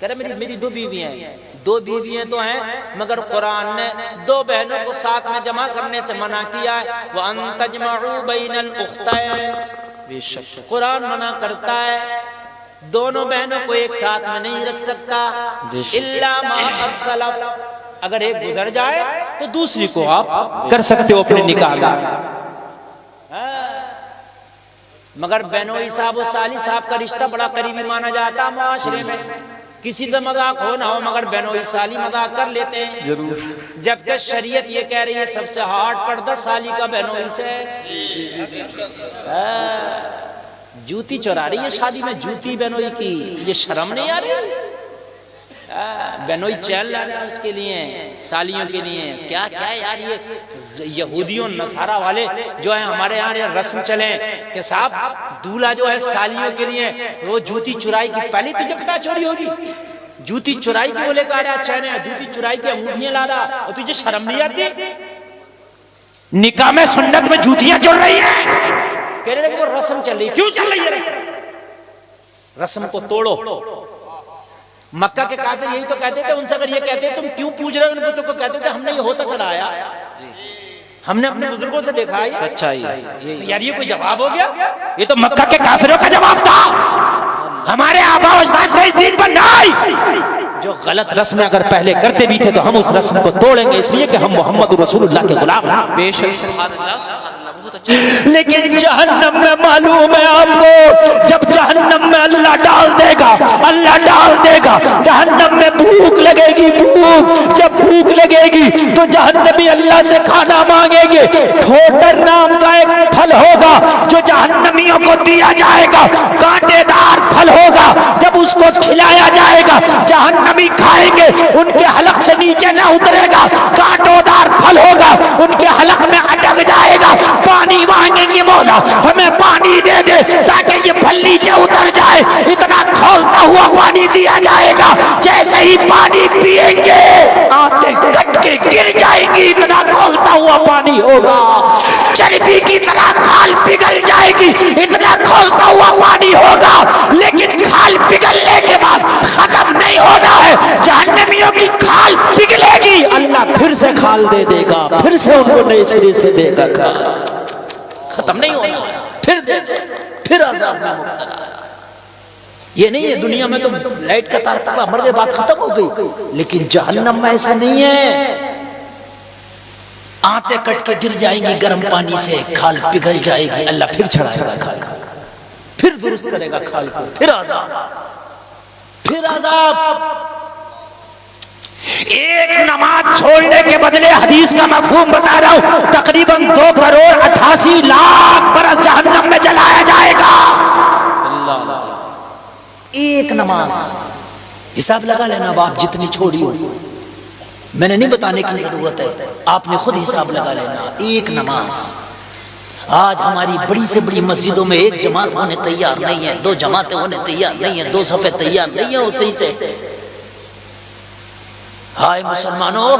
کہہ رہے میری 2 بیویاں ہیں، 2 بیویاں تو ہیں مگر قرآن نے 2 بہنوں کو ساتھ میں جمع کرنے سے منع کیا ہے. وَأَن تَجْمَعُوا بَيْنَ الْأُخْتَيْنِ، قرآن منع کرتا ہے دونوں بہنوں کو ایک ساتھ میں نہیں رکھ سکتا، إِلَّا مَا قَدْ سَلَفَ، اگر ایک گزر جائے تو دوسری کو آپ کر سکتے ہو اپنے نکاح میں. مگر بینوئی صاحب و سالی صاحب کا رشتہ بڑا قریبی مانا جاتا معاشرے میں، کسی سے مذاق ہو نہ ہو مگر بینوئی سالی مذاق کر لیتے ہیں ضرور، جبکہ شریعت یہ کہہ رہی ہے سب سے ہارڈ پردہ سالی کا بینوئی سے. جوتی چورا رہی ہے شادی میں، جوتی بینوئی کی، یہ شرم نہیں آ رہی؟ بینوئی چین لانا ہے اس کے لیے، سالیوں کے لیے. کیا یار یہ یہودیوں نصارہ والے جو ہیں ہمارے یہاں یہ رسم چلیں کہ صاحب دولہا جو ہے سالیوں کے لیے وہ جوتی چرائی کی، پہلی تجھے پتا چوری ہوگی، جوتی چرائی کی بولے کہا رہا چین ہے، جوتی چرائی کی انگوٹھیاں لا رہا، اور تجھے شرم نہیں آتی؟ نکاح میں سنت میں جوتیاں چل رہی ہیں، کہہ رہے کہ وہ رسم چل رہی ہے. کیوں چل رہی ہے رسم کو توڑو. مکہ کے کافر یہی تو کہتے تھے، ان سے اگر یہ کہتے تم کیوں پوج رہے ہو ان بتوں کو، کہتے تھے ہم نے یہ ہوتا چلا آیا، ہم نے اپنے بزرگوں سے دیکھا ہے. سچائی یار یہ کوئی جواب ہو گیا؟ یہ تو مکہ کے کافروں کا جواب تھا، ہمارے آبا و اجداد کو اس دین پر نہ آئی. جو غلط رسمیں اگر پہلے کرتے بھی تھے تو ہم اس رسم کو توڑیں گے، اس لیے کہ ہم محمد رسول اللہ کے غلام ہیں. بے شک سبحان اللہ. لیکن جہنم میں معلوم ہے آپ کو، جب جہنم میں اللہ ڈال دے گا، جہنم میں بھوک لگے گی، جب بھوک لگے گی تو جہنمی اللہ سے کھانا مانگیں گے. کھوٹر نام کا ایک پھل ہوگا جو جہنمیوں کو دیا جائے گا، کانٹے دار پھل ہوگا. جب اس کو کھلایا جائے گا جہنمی کھائیں گے، ان کے حلق سے نیچے نہ اترے گا، کانٹوں دار پھل ہوگا، ان کے حلق میں اٹک جائے گا. پانی مانگیں گے، مولا ہمیں پانی دے دے تاکہ یہ پھل نیچے اتر جائے. اتنا کھولتا ہوا پانی دیا جائے گا، جیسے ہی پانی پیئیں گے آنتیں کٹ کے گر جائیں گی، اتنا کھولتا ہوا پانی ہوگا. چربی کی طرح کھال پگھل جائے گی، اتنا کھولتا ہوا پانی ہوگا. لیکن کھال پگھلنے کے بعد ختم نہیں ہونا ہے، جہنمیوں کی کھال پگھلے گی، اللہ پھر سے کھال دے دے گا، پھر سے ان کو نئے سرے سے دے گا. ختم نہیں ہونا، پھر دے دے، پھر عذاب میں مبتلا. یہ نہیں ہے دنیا میں تو لائٹ کا تار پکڑا مر گئے بات ختم ہو گئی، لیکن جہنم میں ایسا نہیں ہے. آنتیں کٹ کے گر جائیں گی گرم پانی سے، کھال پگھل جائے گی، اللہ پھر چھڑائے گا کھال کو، پھر درست کرے گا کھال کو، پھر عذاب، پھر عذاب. ایک نماز چھوڑنے کے بدلے، حدیث کا مفہوم بتا رہا ہوں، تقریباً 2,88,00,000 برس جہنم میں جلایا جائے گا. ایک نماز حساب لگا لینا باپ جتنی چھوڑی ہو، میں نے نہیں بتانے کی ضرورت ہے، آپ نے خود حساب لگا لینا. ایک نماز. آج ہماری بڑی سے بڑی مسجدوں میں ایک جماعت ہونے تیار نہیں ہے، 2 جماعتیں ہونے تیار نہیں ہیں، 2 صفیں تیار نہیں ہیں اسی سے. ہائے مسلمانوں،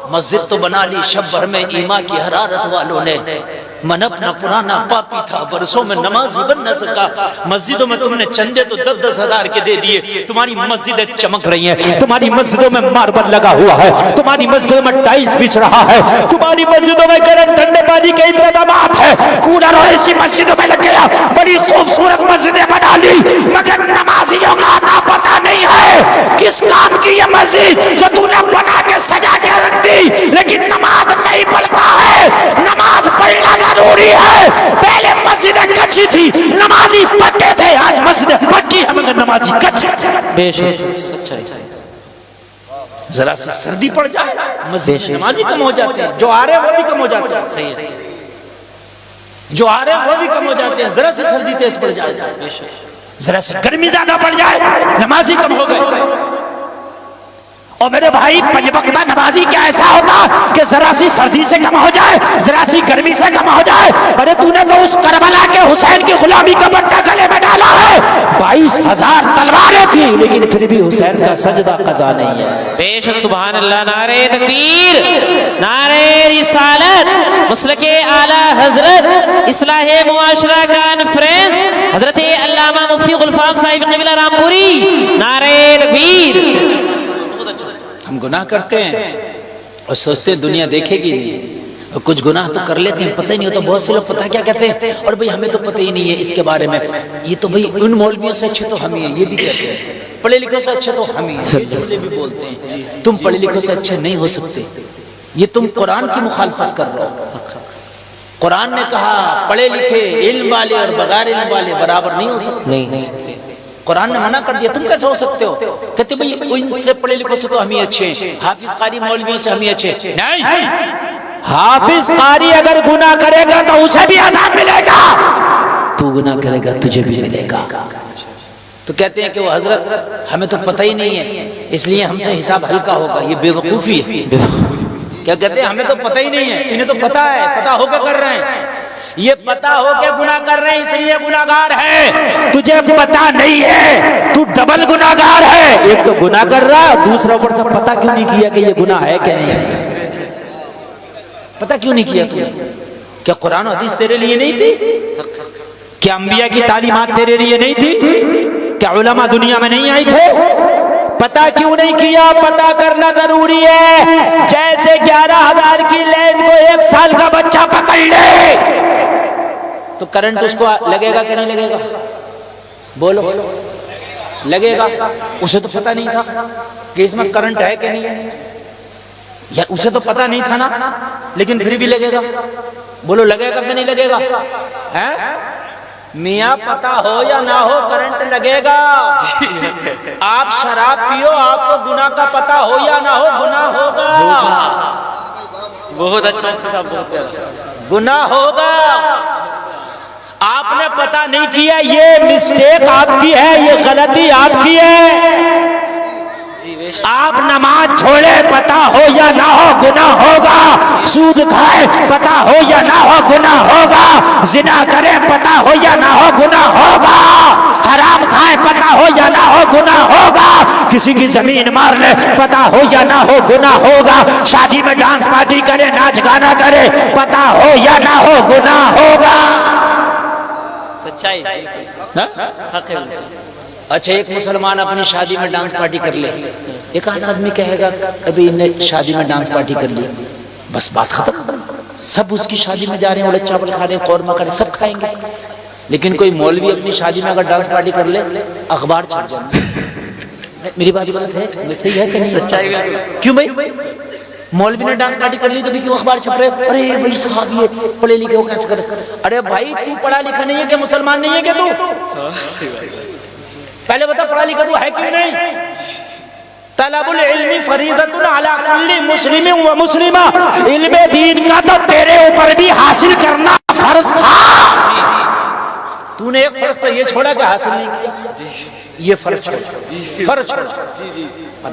مسجد تو بنا لی شب بھر میں ایما کی حرارت والوں نے، من اپنا پرانا پاپی تھا، برسوں میں نمازی بن نہ سکا، مسجدوں میں تم نے چندے تو 10-10 ہزار کے دے دیے، تمہاری مسجدیں چمک رہی ہیں، تمہاری مسجدوں میں ماربل لگا ہوا ہے، تمہاری مسجدوں میں ٹائلز بچھ رہا ہے، تمہاری مسجدوں میں گرم ٹھنڈے پانی کے انتظامات ہے، کولر اور ایسی مسجدوں میں لگ گیا، بڑی خوبصورت مسجدیں بنا لی، مگر نمازیوں کا آتا پتہ نہیں ہے کس کام کی یہ مسجد جو تو نے بنا کے سجا کے رکھ دی، لیکن نماز نہیں پڑھتا ہے۔ نماز پڑھنا ضروری ہے، پہلے مسجدیں کچی تھی، نمازی پکے تھے، آج مسجدیں پکی ہیں مگر نمازی کچے۔ بے شک سچائی، ذرا سی سردی پڑ جائے مسجد میں نمازی کم ہو جاتے ہیں، جو آ رہے ہیں وہ بھی کم ہو جاتے ہیں، صحیح ہے، جو آ رہے ہیں وہ بھی کم ہو جاتے ہیں، ذرا سی سردی تیز پڑ جائے، ذرا سی گرمی زیادہ پڑ جائے نمازی کم ہو گئے۔ اور میرے بھائی پنج وقتہ نمازی کیا ایسا ہوتا کہ ذرا سی سردی سے کم ہو جائے، ذرا سی گرمی سے کم ہو جائے؟ ارے تو نے تو اس کربلا کے حسین کی غلامی کا بٹا گلے میں ڈالا ہے، 22,000 تلواریں تھی لیکن پھر بھی حسین کا سجدہ قضا نہیں ہے۔ بے شک سبحان اللہ، نعرہ تکبیر، نعرہ رسالت، مسلک اعلی حضرت، اصلاح معاشرہ کانفرنس، حضرت علامہ مفتی غلفام صاحب قبلہ رامپوری، نعرہ تکبیر۔ ہم گناہ کرتے ہیں اور سوچتے ہیں دنیا دیکھے گی نہیں، اور کچھ گناہ تو کر لیتے ہیں پتہ ہی نہیں ہوتا۔ بہت سے لوگ پتہ کیا کہتے ہیں، اور بھئی ہمیں تو پتہ ہی نہیں ہے اس کے بارے میں، یہ تو بھئی ان مولویوں سے اچھے تو ہم ہی ہیں، یہ بھی کہتے ہیں، پڑھے لکھوں سے اچھے تو ہم ہی ہیں، یہ جملے بھی بولتے ہیں۔ تم پڑھے لکھوں سے اچھے نہیں ہو سکتے، یہ تم قرآن کی مخالفت کر رہے ہو۔ قرآن نے کہا پڑھے لکھے علم والے اور بغیر علم والے برابر نہیں ہو سکتے، نہیں ہو سکتے۔ قرآن نے منع کر دیا، تم کیسے ہو سکتے ہو؟ کہتے بھئی ان سے پڑھے لکھوں سے تو ہم ہی اچھے ہیں، حافظ قاری مولویوں سے ہم ہی اچھے ہیں۔ نہیں، حافظ قاری اگر گناہ کرے گا تو اسے بھی عذاب ملے گا، تو گناہ کرے گا تجھے بھی ملے گا۔ تو کہتے ہیں کہ وہ حضرت ہمیں تو پتہ ہی نہیں ہے اس لیے ہم سے حساب ہلکا ہوگا، یہ بے وقوفی ہے۔ کیا کہتے ہیں ہمیں تو پتہ ہی نہیں ہے، انہیں تو پتہ ہے، پتہ ہو کے کر رہے ہیں، یہ پتہ ہو کے گناہ کر رہے ہیں اس لیے گناہگار ہے، تجھے پتہ نہیں ہے تو ڈبل گناہگار ہے۔ ایک تو گناہ کر رہا، دوسرا اوپر سے پتہ کیوں نہیں کیا کہ یہ گناہ ہے کہ نہیں ہے؟ پتہ کیوں نہیں کیا تو نے؟ کیا قرآن و حدیث تیرے لیے نہیں تھی؟ کیا انبیاء کی تعلیمات تیرے لیے نہیں تھی؟ کیا علماء دنیا میں نہیں آئی تھے؟ پتہ کیوں نہیں کیا؟ پتہ کرنا ضروری ہے۔ جیسے 11,000 کی لین کو 1 سال کا بچہ پکڑ لے تو کرنٹ اس کو لگے گا کہ نہیں لگے گا؟ بولو، لگے گا۔ اسے تو پتہ نہیں تھا کہ اس میں کرنٹ ہے کہ نہیں ہے، یا اسے تو پتہ نہیں تھا نا، لیکن پھر بھی لگے گا۔ بولو لگے گا کہ نہیں لگے گا؟ میاں پتہ ہو یا نہ ہو کرنٹ لگے گا۔ آپ شراب پیو، آپ کو گناہ کا پتہ ہو یا نہ ہو گناہ ہوگا، بہت اچھا، گناہ ہوگا۔ آپ نے پتہ نہیں کیا، یہ مسٹیک آپ کی ہے، یہ غلطی آپ کی ہے۔ آپ نماز چھوڑے پتہ ہو یا نہ ہو گناہ ہوگا، سود کھائے پتہ ہو یا نہ ہو گناہ ہوگا، زنا کرے پتہ ہو یا نہ ہو گناہ ہوگا، حرام کھائے پتہ ہو یا نہ ہو گناہ ہوگا، کسی کی زمین مار لے پتہ ہو یا نہ ہو گناہ ہوگا، شادی میں ڈانس پارٹی کرے ناچ گانا کرے پتہ ہو یا نہ ہو گناہ ہوگا۔ سچائی، حق ہے۔ اچھا ایک مسلمان اپنی شادی میں ڈانس پارٹی کر لے، ایک آدھ آدمی کہے گا ابھی انہیں شادی میں ڈانس پارٹی کر لی، بس بات ختم، سب اس کی شادی میں جا رہے ہیں، اڑد چاول کھا رہے ہیں، قورمہ کھا رہے ہیں، سب کھائیں گے۔ لیکن کوئی مولوی اپنی شادی میں اگر ڈانس پارٹی کر لے اخبار چھپ جائیں گے۔ میری بات غلط ہے؟ صحیح ہے کہ نہیں؟ سچائی، کیوں بھائی مولوی نے ڈانس پارٹی کر لی تو بھی کیوں اخبار چھپ رہے؟ ارے بھائی صحابی ہے، پڑھے لکھے ہو کیسے کرے؟ ارے بھائی تو پڑھا لکھا نہیں ہے کہ مسلمان نہیں ہے کہ تو؟ پہلے بتا پڑھا لکھا تو ہے کیوں نہیں؟ طلب العلم فریضۃ علی کل مسلم و مسلمہ، علم دین کا تو تیرے اوپر بھی حاصل کرنا فرض تھا، تو نے ایک فرض تو یہ چھوڑا کہ حاصل نہیں کیا، یہ فرض چھوڑا، فرض چھوڑا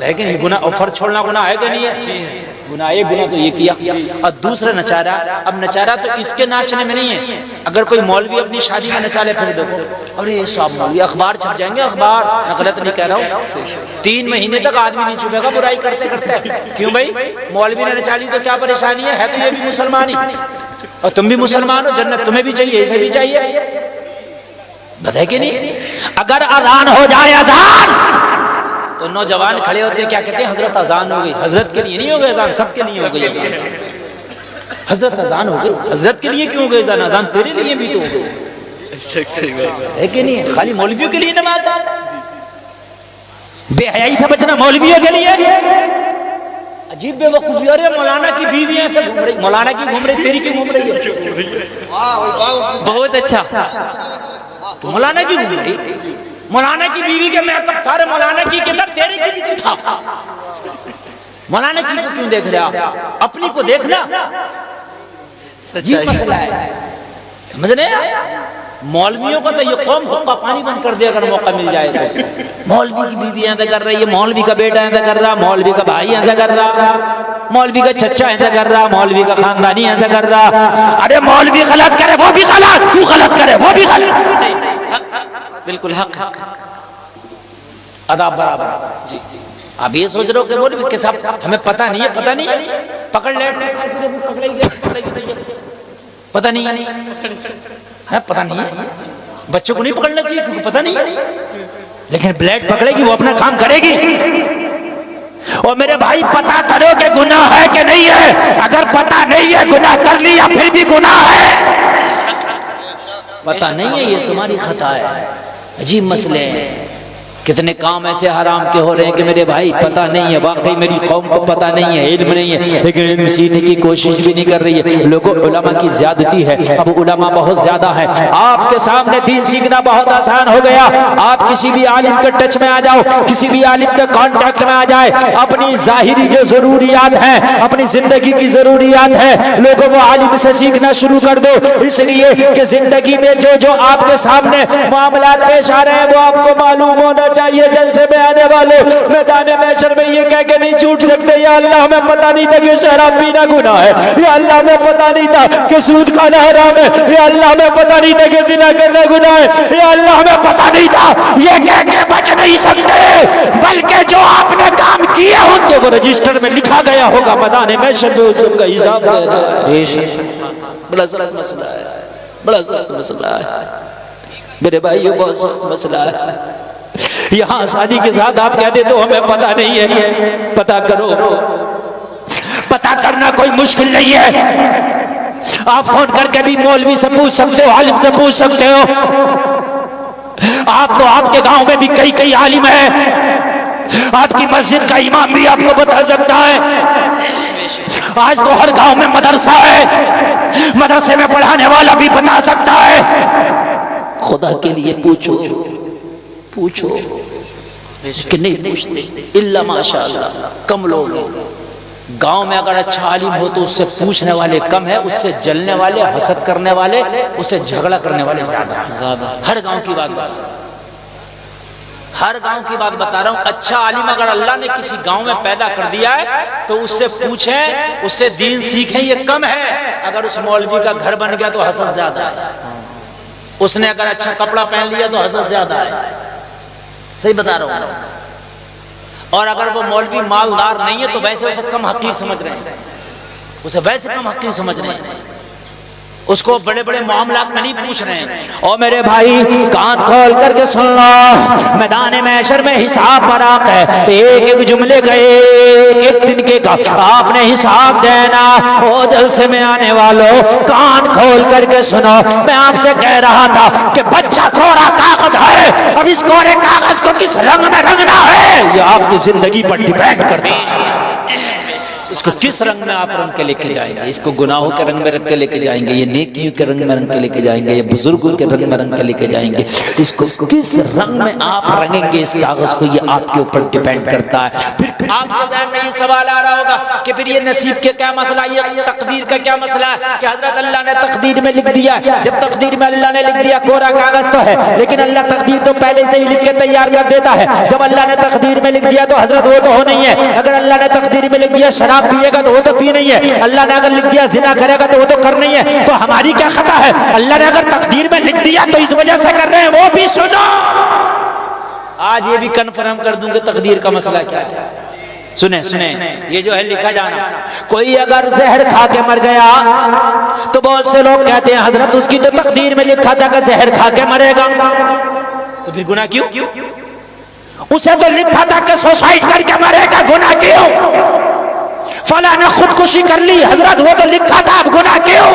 ہے کہ نہیں؟ گناہ اور فرض چھوڑنا گناہ ہے کہ نہیں ہے؟ گناہ، ایک گناہ تو یہ کیا، اور دوسرا نچارہ۔ اب نچارہ تو اس کے ناچنے میں نہیں ہے، اگر کوئی مولوی اپنی شادی میں نچا لے پھر دیکھو ارے صاحب مولوی اخبار چھپ جائیں گے، اخبار، میں غلط نہیں کہہ رہا ہوں، 3 مہینے تک آدمی نہیں چھپے گا برائی کرتے کرتے۔ کیوں بھائی مولوی نے نچا لی تو کیا پریشانی ہے تو یہ بھی مسلمان ہی، اور تم بھی مسلمان ہو, جنت تمہیں بھی چاہیے, اسے بھی چاہیے, بتائے کہ نہیں. اگر اذان ہو جائے اذان, تو نوجوان کھڑے ہوتے ہیں, کیا کہتے ہیں, حضرت اذان ہو گئی. حضرت کے لیے نہیں ہو گئی اذان, سب کے لیے ہو گئی اذان. حضرت اذان ہو گئی, حضرت کے لیے کیوں ہو گئی اذان؟ اذان تیرے لیے بھی تو ہو گئی ہے کہ نہیں. خالی مولویوں کے لیے نماز ہے؟ بے حیائی سے بچنا مولویوں کے لیے. عجیب بے وقوفی. ارے مولانا کی بیوی ایسے گھوم رہی, مولانا کی گھوم رہی, تیری کیوں گھوم رہی ہے؟ بہت اچھا, تو مولانا کی گھوم رہی, مولانا کی بیوی کے میں کب تھا, مولانا کی کہتا تیری کی بھی تھا. مولانا کی کو کیوں دیکھ رہا, اپنی کو دیکھنا. عجیب مسئلہ ہے, سمجھنے. مولویوں کا تو یہ قوم حقہ پانی بند کر دے اگر موقع مل جائے تو. مولوی کی بیوی ایسا کر رہی ہے, مولوی کا بیٹا ایسا کر رہا, مولوی کا بھائی ایسا کر رہا, مولوی کا چچا ایسا کر رہا, مولوی کا خاندانی ایسا کر رہا. ارے مولوی غلط کرے وہ بھی غلط, تو غلط کرے وہ بھی غلط. بالکل حق, آداب برابر. جی اب یہ سوچ رہے ہو کہ مولوی کے ساتھ ہمیں پتہ نہیں ہے, پتہ نہیں ہے, پکڑ لے, پتہ نہیں ہے, پتہ نہیں ہے. بچوں کو نہیں پکڑنا چاہیے کیونکہ پتہ نہیں ہے, لیکن بلیڈ پکڑے گی, وہ اپنا کام کرے گی. اور میرے بھائی پتہ کرو کہ گناہ ہے کہ نہیں ہے. اگر پتہ نہیں ہے, گناہ کر لیا پھر بھی گناہ ہے. پتہ نہیں ہے, یہ تمہاری خطا ہے. عجیب مسئلے ہیں. کتنے کام ایسے حرام کے ہو رہے ہیں کہ میرے بھائی پتہ نہیں ہے. واقعی میری قوم کو پتہ نہیں ہے, علم نہیں ہے, لیکن علم سیکھنے کی کوشش بھی نہیں کر رہی ہے. لوگوں علماء کی زیادتی ہے, اب علماء بہت زیادہ ہیں. آپ کے سامنے دین سیکھنا بہت آسان ہو گیا. آپ کسی بھی عالم کے ٹچ میں آ جاؤ, کسی بھی عالم کے کانٹیکٹ میں آ جائے, اپنی ظاہری جو ضروریات ہیں, اپنی زندگی کی ضروریات ہیں, لوگوں وہ عالم سے سیکھنا شروع کر دو. اس لیے کہ زندگی میں جو آپ کے سامنے معاملات پیش آ رہے ہیں وہ آپ کو معلوم ہونا چاہیے. جلسے میں آنے والے میدان محشر میں یہ کہہ کے نہیں چھوٹ سکتے, یا اللہ ہمیں پتہ نہیں تھا کہ شراب پینا گناہ ہے, یا اللہ ہمیں پتہ نہیں تھا کہ سود کھانا حرام ہے, یا اللہ ہمیں پتہ نہیں تھا کہ زنا کرنا گناہ ہے, یا اللہ ہمیں پتہ نہیں تھا. یہ کہہ کے بچ نہیں سکتے, بلکہ جو آپ نے کام کیے ہوں گے وہ رجسٹر میں لکھا گیا ہوگا. میدان محشر میں اس کا حساب دینا ہے. بڑا سخت مسئلہ ہے, بڑا سخت مسئلہ ہے میرے بھائی, بہت سخت مسئلہ ہے. یہاں آسانی کے ساتھ آپ کہتے تو ہمیں پتہ نہیں ہے. پتہ کرو, پتہ کرنا کوئی مشکل نہیں ہے. آپ فون کر کے بھی مولوی سے پوچھ سکتے ہو, عالم سے پوچھ سکتے ہو. آپ تو آپ کے گاؤں میں بھی کئی عالم ہیں, آپ کی مسجد کا امام بھی آپ کو بتا سکتا ہے. آج تو ہر گاؤں میں مدرسہ ہے, مدرسے میں پڑھانے والا بھی بتا سکتا ہے. خدا کے لیے پوچھو, پوچھو کہ نہیں پوچھتے الا ماشاءاللہ. کم لوگ گاؤں میں اگر اچھا عالم ہو تو اس سے پوچھنے والے کم ہے, اس سے جلنے والے, حسد کرنے والے, اس سے جھگڑا کرنے والے زیادہ. ہر گاؤں کی بات بتا, ہر گاؤں کی بات بتا رہا ہوں. اچھا عالم اگر اللہ نے کسی گاؤں میں پیدا کر دیا ہے تو اس سے پوچھیں, اس سے دین سیکھیں, یہ کم ہے. اگر اس مولوی کا گھر بن گیا تو حسد زیادہ ہے, اس نے اگر اچھا کپڑا پہن لیا تو حسد زیادہ ہے. صحیح بتا رہا ہوں. اور اگر وہ مولوی مالدار نہیں ہے تو ویسے اسے کم حقیر سمجھ رہے ہیں, اسے ویسے کم حقیر سمجھ رہے ہیں, اس کو بڑے بڑے معاملات میں نہیں پوچھ رہے ہیں. اور میرے بھائی کان کھول کر کے سن لو, میدان محشر میں حساب براق ہے. ایک جملے کا ایک دن کے کا آپ نے حساب دینا. او جلسے میں آنے والوں کان کھول کر کے سنو, میں آپ سے کہہ رہا تھا کہ بچہ کوڑا کاغذ ہے, اب اس کوڑے کاغذ کو کس رنگ میں رنگنا ہے یہ آپ کی زندگی پر ڈیپینڈ کرتا ہے. اس کو کس رنگ میں آپ رنگ کے لے کے جائیں گے, اس کو گناہوں کے رنگ میں رنگ کے لے کے جائیں گے, یہ نیکیوں کے رنگ میں رنگ کے لے کے جائیں گے, یہ بزرگوں کے رنگ میں رنگ کے لے کے جائیں گے. اس کو کس رنگ میں آپ رنگیں گے اس کاغذ کو, یہ آپ کے اوپر ڈیپینڈ کرتا ہے. پھر آپ کے ذہن میں یہ سوال آ رہا ہوگا کہ پھر یہ نصیب کے کیا مسئلہ, یہ تقدیر کا کیا مسئلہ ہے کہ حضرت اللہ نے تقدیر میں لکھ دیا. جب تقدیر میں اللہ نے لکھ دیا, کوڑا کاغذ تو ہے لیکن اللہ تقدیر تو پہلے سے ہی لکھ کے تیار کر دیتا ہے. جب اللہ نے تقدیر میں لکھ دیا تو حضرت وہ تو ہو نہیں ہے. اگر اللہ نے تقدیر میں لکھ دیا شراب پیے گا تو وہ تو پی نہیں ہے, اللہ نے اگر لکھ دیا زنا کرے گا تو وہ تو کر نہیں ہے. تو ہماری کیا خطا ہے؟ اللہ نے اگر تقدیر میں لکھ دیا تو اس وجہ سے کر رہے ہیں, وہ بھی سنو. آج یہ بھی کنفرم کر دوں کہ تقدیر کا مسئلہ کیا ہے. سنیں یہ جو ہے لکھا جانا، کوئی اگر زہر کھا کے مر گیا تو بہت سے لوگ کہتے ہیں حضرت اس کی تو تقدیر میں لکھا تھا کہ زہر کھا کے مرے گا، تو پھر گناہ کیوں؟ اسے تو لکھا تھا کہ سوسائڈ کر کے مرے گا، گناہ کیوں؟ فلاں نے خودکشی کر لی، حضرت وہ تو لکھا تھا، اب گناہ کیوں؟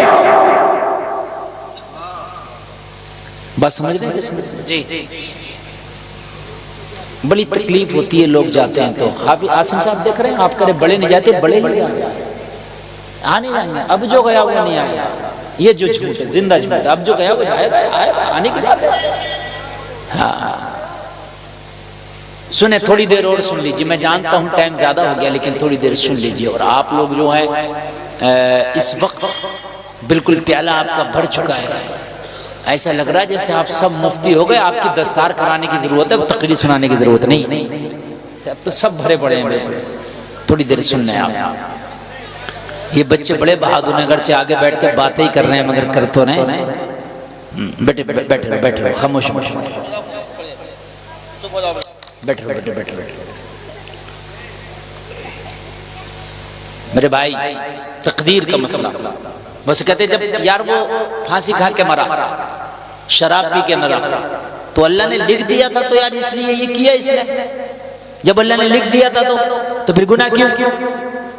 بس سمجھ رہے ہیں جی؟ بڑی تکلیف ہوتی ہے، لوگ جاتے ہیں تو حافظ عاصم صاحب دیکھ رہے ہیں، آپ کرے بڑے نہیں جاتے، بڑے ہی آنے جائیں گے، اب جو گیا وہ نہیں آیا، یہ جو جھوٹ ہے زندہ جھوٹ ہے، اب جو گیا وہ جائے گا، آنے کی بات ہے۔ ہاں سنیں تھوڑی دیر اور سن لیجیے، میں جانتا ہوں ٹائم زیادہ ہو گیا لیکن تھوڑی دیر سن لیجیے، اور آپ لوگ جو ہیں اس وقت بالکل پیالہ آپ کا بھر چکا ہے، ایسا لگ رہا ہے جیسے آپ سب مفتی ہو گئے، آپ کی دستار کرانے کی ضرورت ہے، تقریر سنانے کی ضرورت نہیں، اب تو سب بھرے پڑے ہیں، تھوڑی دیر سن لیں آپ۔ یہ بچے بڑے بہادر ہیں، اگرچہ آگے بیٹھ کے باتیں ہی کر رہے ہیں مگر کر تو رہے ہیں، بیٹھے خاموش بیٹھے میرے بھائی، تقدیر کا مسئلہ، بس کہتے جب یار وہ پھانسی کھا کے مرا، شراب پی کے مرا، تو اللہ نے لکھ دیا تھا تو یار اس لیے یہ کیا، اس نے جب اللہ نے لکھ دیا تھا تو پھر گناہ کیوں؟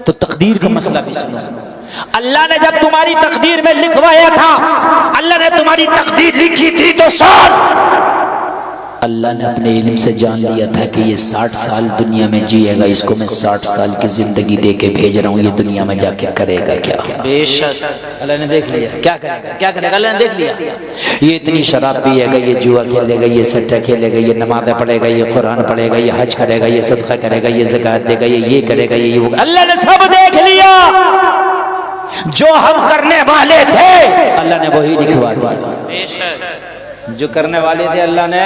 تو تقدیر کا مسئلہ بھی سنو، اللہ نے جب تمہاری تقدیر میں لکھوایا تھا، اللہ نے تمہاری تقدیر لکھی تھی تو سن، اللہ نے اپنے علم سے جان لیا تھا کہ یہ 60 سال دنیا میں جیے گا، اس کو میں 60 سال کی زندگی دے کے بھیج رہا ہوں، یہ دنیا میں جا کے کرے گا کیا؟ بے شک اللہ نے دیکھ لیا، کیا کرے گا اللہ نے دیکھ لیا، یہ اتنی شراب پیے گا، یہ جوا کھیلے گا، یہ سٹا کھیلے گا، یہ نمازیں پڑھے گا، یہ قرآن پڑھے گا، یہ حج کرے گا، یہ صدقہ کرے گا، یہ زکات دے گا، یہ کرے گا، یہ وہ، اللہ نے سب دیکھ لیا، جو ہم کرنے والے تھے اللہ نے وہی لکھوا دیا۔ بے شک جو کرنے والے تھے اللہ نے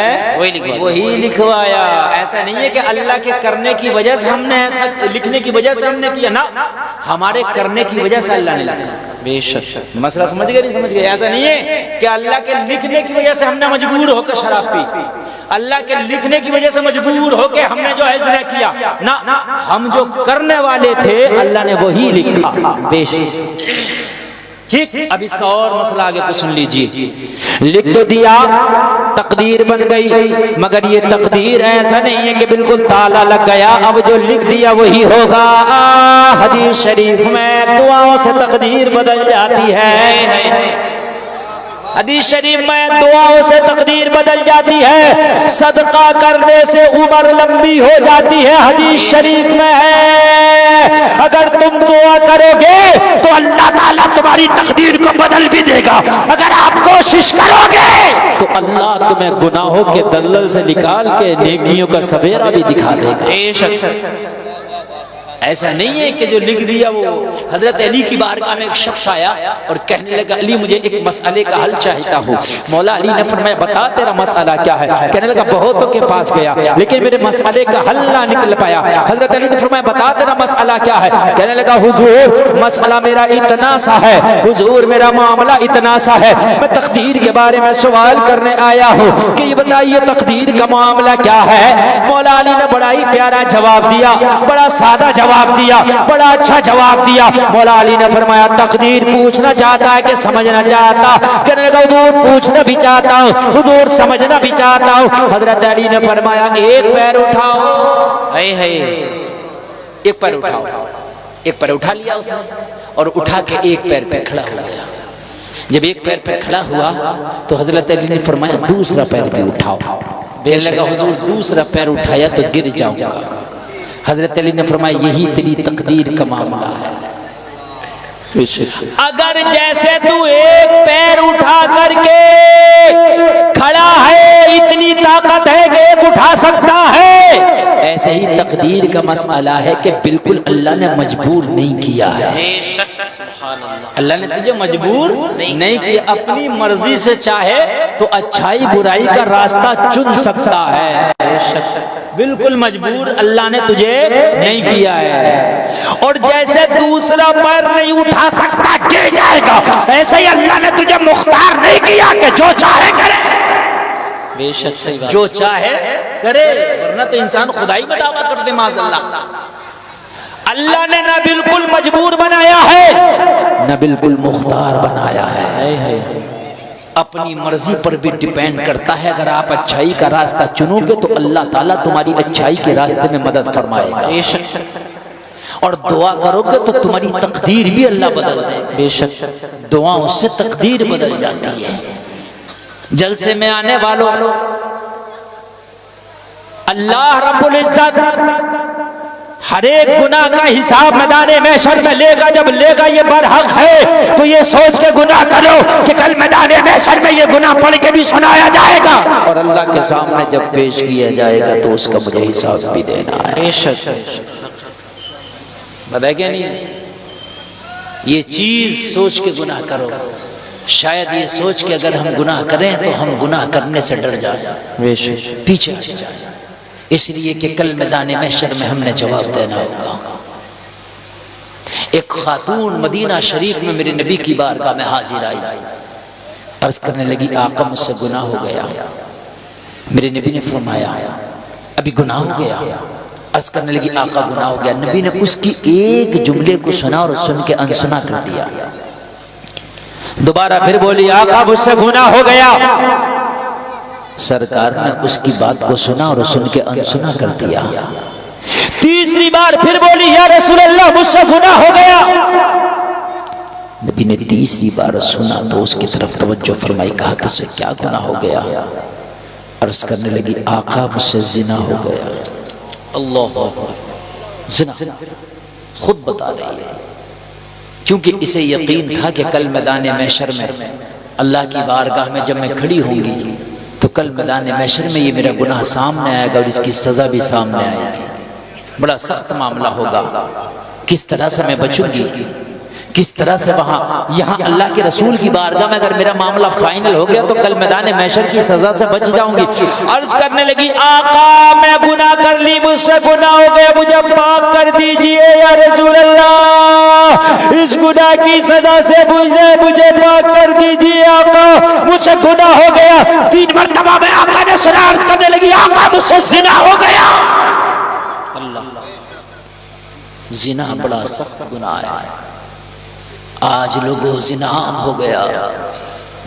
وہی لکھوایا، ایسا نہیں ہے کہ اللہ کے کرنے کی وجہ سے ہم نے ایسا، لکھنے کی وجہ سے ہم نے کیا، نہ ہمارے کرنے کی وجہ سے اللہ نے لکھا۔ بے شک مسئلہ سمجھ گئے نہیں سمجھ گئے؟ ایسا نہیں ہے کہ اللہ کے لکھنے کی وجہ سے ہم نے مجبور ہو کے شراب پی، اللہ کے لکھنے کی وجہ سے مجبور ہو کے ہم نے جو ہے زنا کیا، نہ ہم جو کرنے والے تھے اللہ نے وہی لکھا۔ بے شک ٹھیک، اب اس کا اور مسئلہ آگے کو سن لیجئے، لکھ تو دیا، تقدیر بن گئی، مگر یہ تقدیر ایسا نہیں ہے کہ بالکل تالا لگ گیا، اب جو لکھ دیا وہی ہوگا۔ حدیث شریف میں دعاؤں سے تقدیر بدل جاتی ہے، حدیث شریف میں دعاؤں سے تقدیر بدل جاتی ہے، صدقہ کرنے سے عمر لمبی ہو جاتی ہے، حدیث شریف میں ہے اگر تم دعا کرو گے تو اللہ تعالیٰ تمہاری تقدیر کو بدل بھی دے گا، اگر آپ کوشش کرو گے تو اللہ تمہیں گناہوں کے دلدل سے نکال کے نیکیوں کا سویرا بھی دکھا دے گا۔ بے شک ایسا نہیں ہے کہ جو لکھ دیا وہ۔ حضرت علی کی بارگاہ میں ایک شخص آیا اور کہنے لگا علی مجھے ایک مسئلے کا حل چاہتا ہوں۔ مولا علی نے فرمایا بتا تیرا مسئلہ کیا ہے؟ کہنے لگا بہتوں کے پاس گیا لیکن میرے مسئلے کا حل نہ نکل پایا۔ حضرت علی نے فرمایا بتا تیرا مسئلہ کیا ہے؟ کہنے لگا حضور مسئلہ میرا اتنا سا ہے، حضور میرا معاملہ اتنا سا ہے، میں تقدیر کے بارے میں سوال کرنے آیا ہوں کہ یہ بتائیے تقدیر کا معاملہ کیا ہے؟ مولا علی نے بڑا ہی پیارا جواب دیا، بڑا سادہ جواب دیا، بڑا اچھا جواب دیا۔ مولا علی نے فرمایا تقدیر پوچھنا چاہتا ہے کہ سمجھنا چاہتا؟ کہنے لگا حضور پوچھنا بھی چاہتا ہوں، حضور سمجھنا بھی چاہتا ہوں۔ حضرت علی نے فرمایا ایک پیر اٹھاؤ، ایک پیر اٹھاؤ۔ ایک پیر اٹھا لیا اس نے اور اٹھا کے ایک پیر پہ کھڑا ہو گیا۔ جب ایک پیر پہ کھڑا ہوا تو حضرت علی نے فرمایا دوسرا پیر بھی اٹھاؤ۔ کہنے لگا حضور دوسرا پیر اٹھایا تو گر جاؤں گا۔ حضرت علی نے فرمایا یہی تیری تقدیر کا معاملہ ہے۔ اگر جیسے تو ایک پیر اٹھا کر کے کھڑا ہے، اتنی طاقت ہے کہ ایک اٹھا سکتا ہے، ایسے ہی تقدیر کا مسئلہ ہے کہ بالکل اللہ نے مجبور نہیں کیا ہے۔ اللہ نے تجھے مجبور نہیں کیا، اپنی مرضی سے چاہے تو اچھائی برائی کا راستہ چن سکتا ہے۔ بالکل مجبور اللہ نے تجھے نہیں کیا ہے۔ اور جیسے دوسرا پیر نہیں اٹھا سکتا گر جائے گا، ایسے ہی اللہ نے تجھے مختار نہیں کیا کہ جو چاہے کرے۔ بے شک صحیح بات، جو چاہے کرے، ورنہ تو انسان خدائی میں دعویٰ کرتے معاذ اللہ۔ اللہ نے نہ بالکل مجبور بنایا ہے نہ بالکل مختار بنایا ہے، اپنی مرضی پر بھی ڈیپینڈ کرتا ہے۔ اگر آپ اچھائی کا راستہ چنو گے تو اللہ تعالیٰ تمہاری اچھائی کے راستے میں مدد فرمائے گا، اور دعا کرو گے تو تمہاری تقدیر بھی اللہ بدل دے گا۔ بے شک دعاؤں سے تقدیر بدل جاتی ہے۔ جلسے میں آنے والوں، اللہ رب العزت ہر ایک گناہ کا حساب میدان محشر میں لے گا۔ جب لے گا یہ برحق ہے تو یہ سوچ کے گناہ کرو کہ کل میدان محشر میں یہ گناہ پڑھ کے بھی سنایا جائے گا، اور اللہ کے سامنے جب پیش کیا جائے گا تو اس کا مجھے حساب بھی دینا ہے۔ بے شک بتائے کیا نہیں، یہ چیز سوچ کے گناہ کرو۔ شاید یہ سوچ کے اگر ہم گناہ کریں تو ہم گناہ کرنے سے ڈر جائیں، بے شک پیچھے ہٹ جائیں، اس لیے کہ کل میدان محشر میں ہم نے جواب دینا ہوگا۔ ایک خاتون مدینہ شریف میں میرے نبی کی بارگاہ میں حاضر آئی، عرض کرنے لگی آقا مجھ سے گناہ ہو گیا۔ میرے نبی نے فرمایا ابھی گناہ ہو گیا؟ عرض کرنے لگی آقا گناہ ہو گیا۔ نبی نے اس کی ایک جملے کو سنا اور سن کے انسنا کر دیا۔ دوبارہ پھر بولی آقا مجھ سے گناہ ہو گیا۔ سرکار نے اس کی بات کو سنا اور سن کے انسنا کر دیا۔ تیسری بار پھر بولی یا رسول اللہ مجھ سے گناہ ہو گیا۔ نبی نے تیسری بار سنا تو اس کی طرف توجہ فرمائی، کہا تجھ سے کیا گناہ ہو گیا؟ عرض کرنے لگی آقا مجھ سے زنا ہو گیا۔ اللہ زنا خود بتا رہی ہے، کیونکہ اسے یقین تھا کہ کل میدان محشر میں اللہ کی بارگاہ میں جب میں کھڑی ہوں گی تو کل میدان محشر میں یہ میرا گناہ سامنے آئے گا اور اس کی سزا بھی سامنے آئے گی، بڑا سخت معاملہ ہوگا۔ کس طرح سے میں بچوں گی، کس طرح سے وہاں یہاں اللہ کے رسول کی بارگاہ میں اگر میرا معاملہ فائنل ہو گیا تو کل میدان محشر کی سزا سے بچ جاؤں گی۔ عرض کرنے لگی آقا میں گناہ کر لی، مجھ سے گناہ ہو گیا، مجھے پاک کر دیجئے یا رسول اللہ، اس گناہ کی سزا سے مجھے پاک کر دیجئے آقا، مجھ سے گناہ ہو گیا۔ 3 مرتبہ میں آقا نے سنا، عرض کرنے لگی آقا مجھ سے زنا ہو گیا۔ اللہ زنا بڑا سخت گناہ ہے، آج لوگوں زنا عام ہو گیا،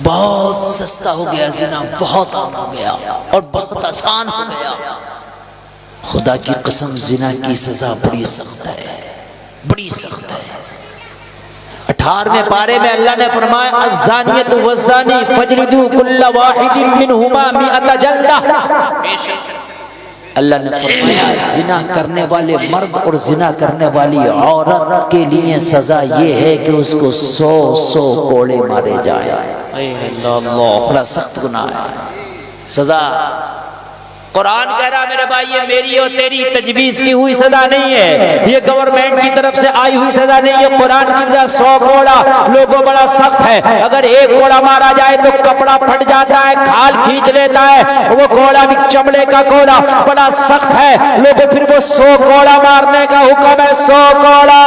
بہت سستا ہو گیا، زنا بہت عام ہو گیا اور بہت آسان ہو گیا۔ خدا کی قسم زنا کی سزا بڑی سخت ہے، بڑی سخت ہے۔ 18ویں پارے میں اللہ نے فرمایا الزانیۃ والزانی فاجلدوا کل واحد منہما 100 جلدہ۔ اللہ نے فرمایا زنا کرنے والے مرد اور زنا کرنے والی عورت کے لیے سزا یہ ہے کہ اس کو 100 کوڑے مارے جائیں۔ بڑا سخت گناہ ہے، سزا قرآن کہہ رہا میرے بھائی یہ میری اور تیری تجویز کی ہوئی سزا نہیں ہے، یہ گورنمنٹ کی طرف سے آئی ہوئی سزا نہیں ہے، قرآن کی سزا 100 کوڑا لوگوں بڑا سخت ہے۔ اگر 1 کوڑا مارا جائے تو کپڑا پھٹ جاتا ہے، کھال کھینچ لیتا ہے، وہ کوڑا بھی چمڑے کا کوڑا بڑا سخت ہے لوگوں، پھر وہ 100 کوڑا مارنے کا حکم ہے، 100 کوڑا۔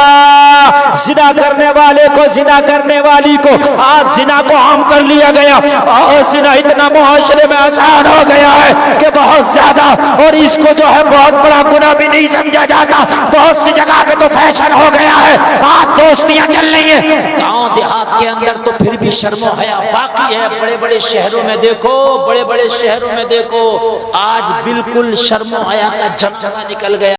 زنا کرنے والے کو، زنا کرنے والی کو آج زنا کو عام کر لیا گیا، اور زنا اتنا معاشرے میں آسان ہو گیا ہے کہ بہت زیادہ، اور اس کو جو ہے بہت بڑا گناہ بھی نہیں سمجھا جاتا، بہت سی جگہ پہ تو فیشن ہو گیا ہے، آج دوستیاں چل رہی ہیں۔ گاؤں دیہات کے اندر تو پھر بھی شرم و حیا باقی ہے، بڑے بڑے شہروں میں دیکھو، بڑے بڑے شہروں میں دیکھو آج بالکل شرم و حیا کا جنگلہ نکل گیا۔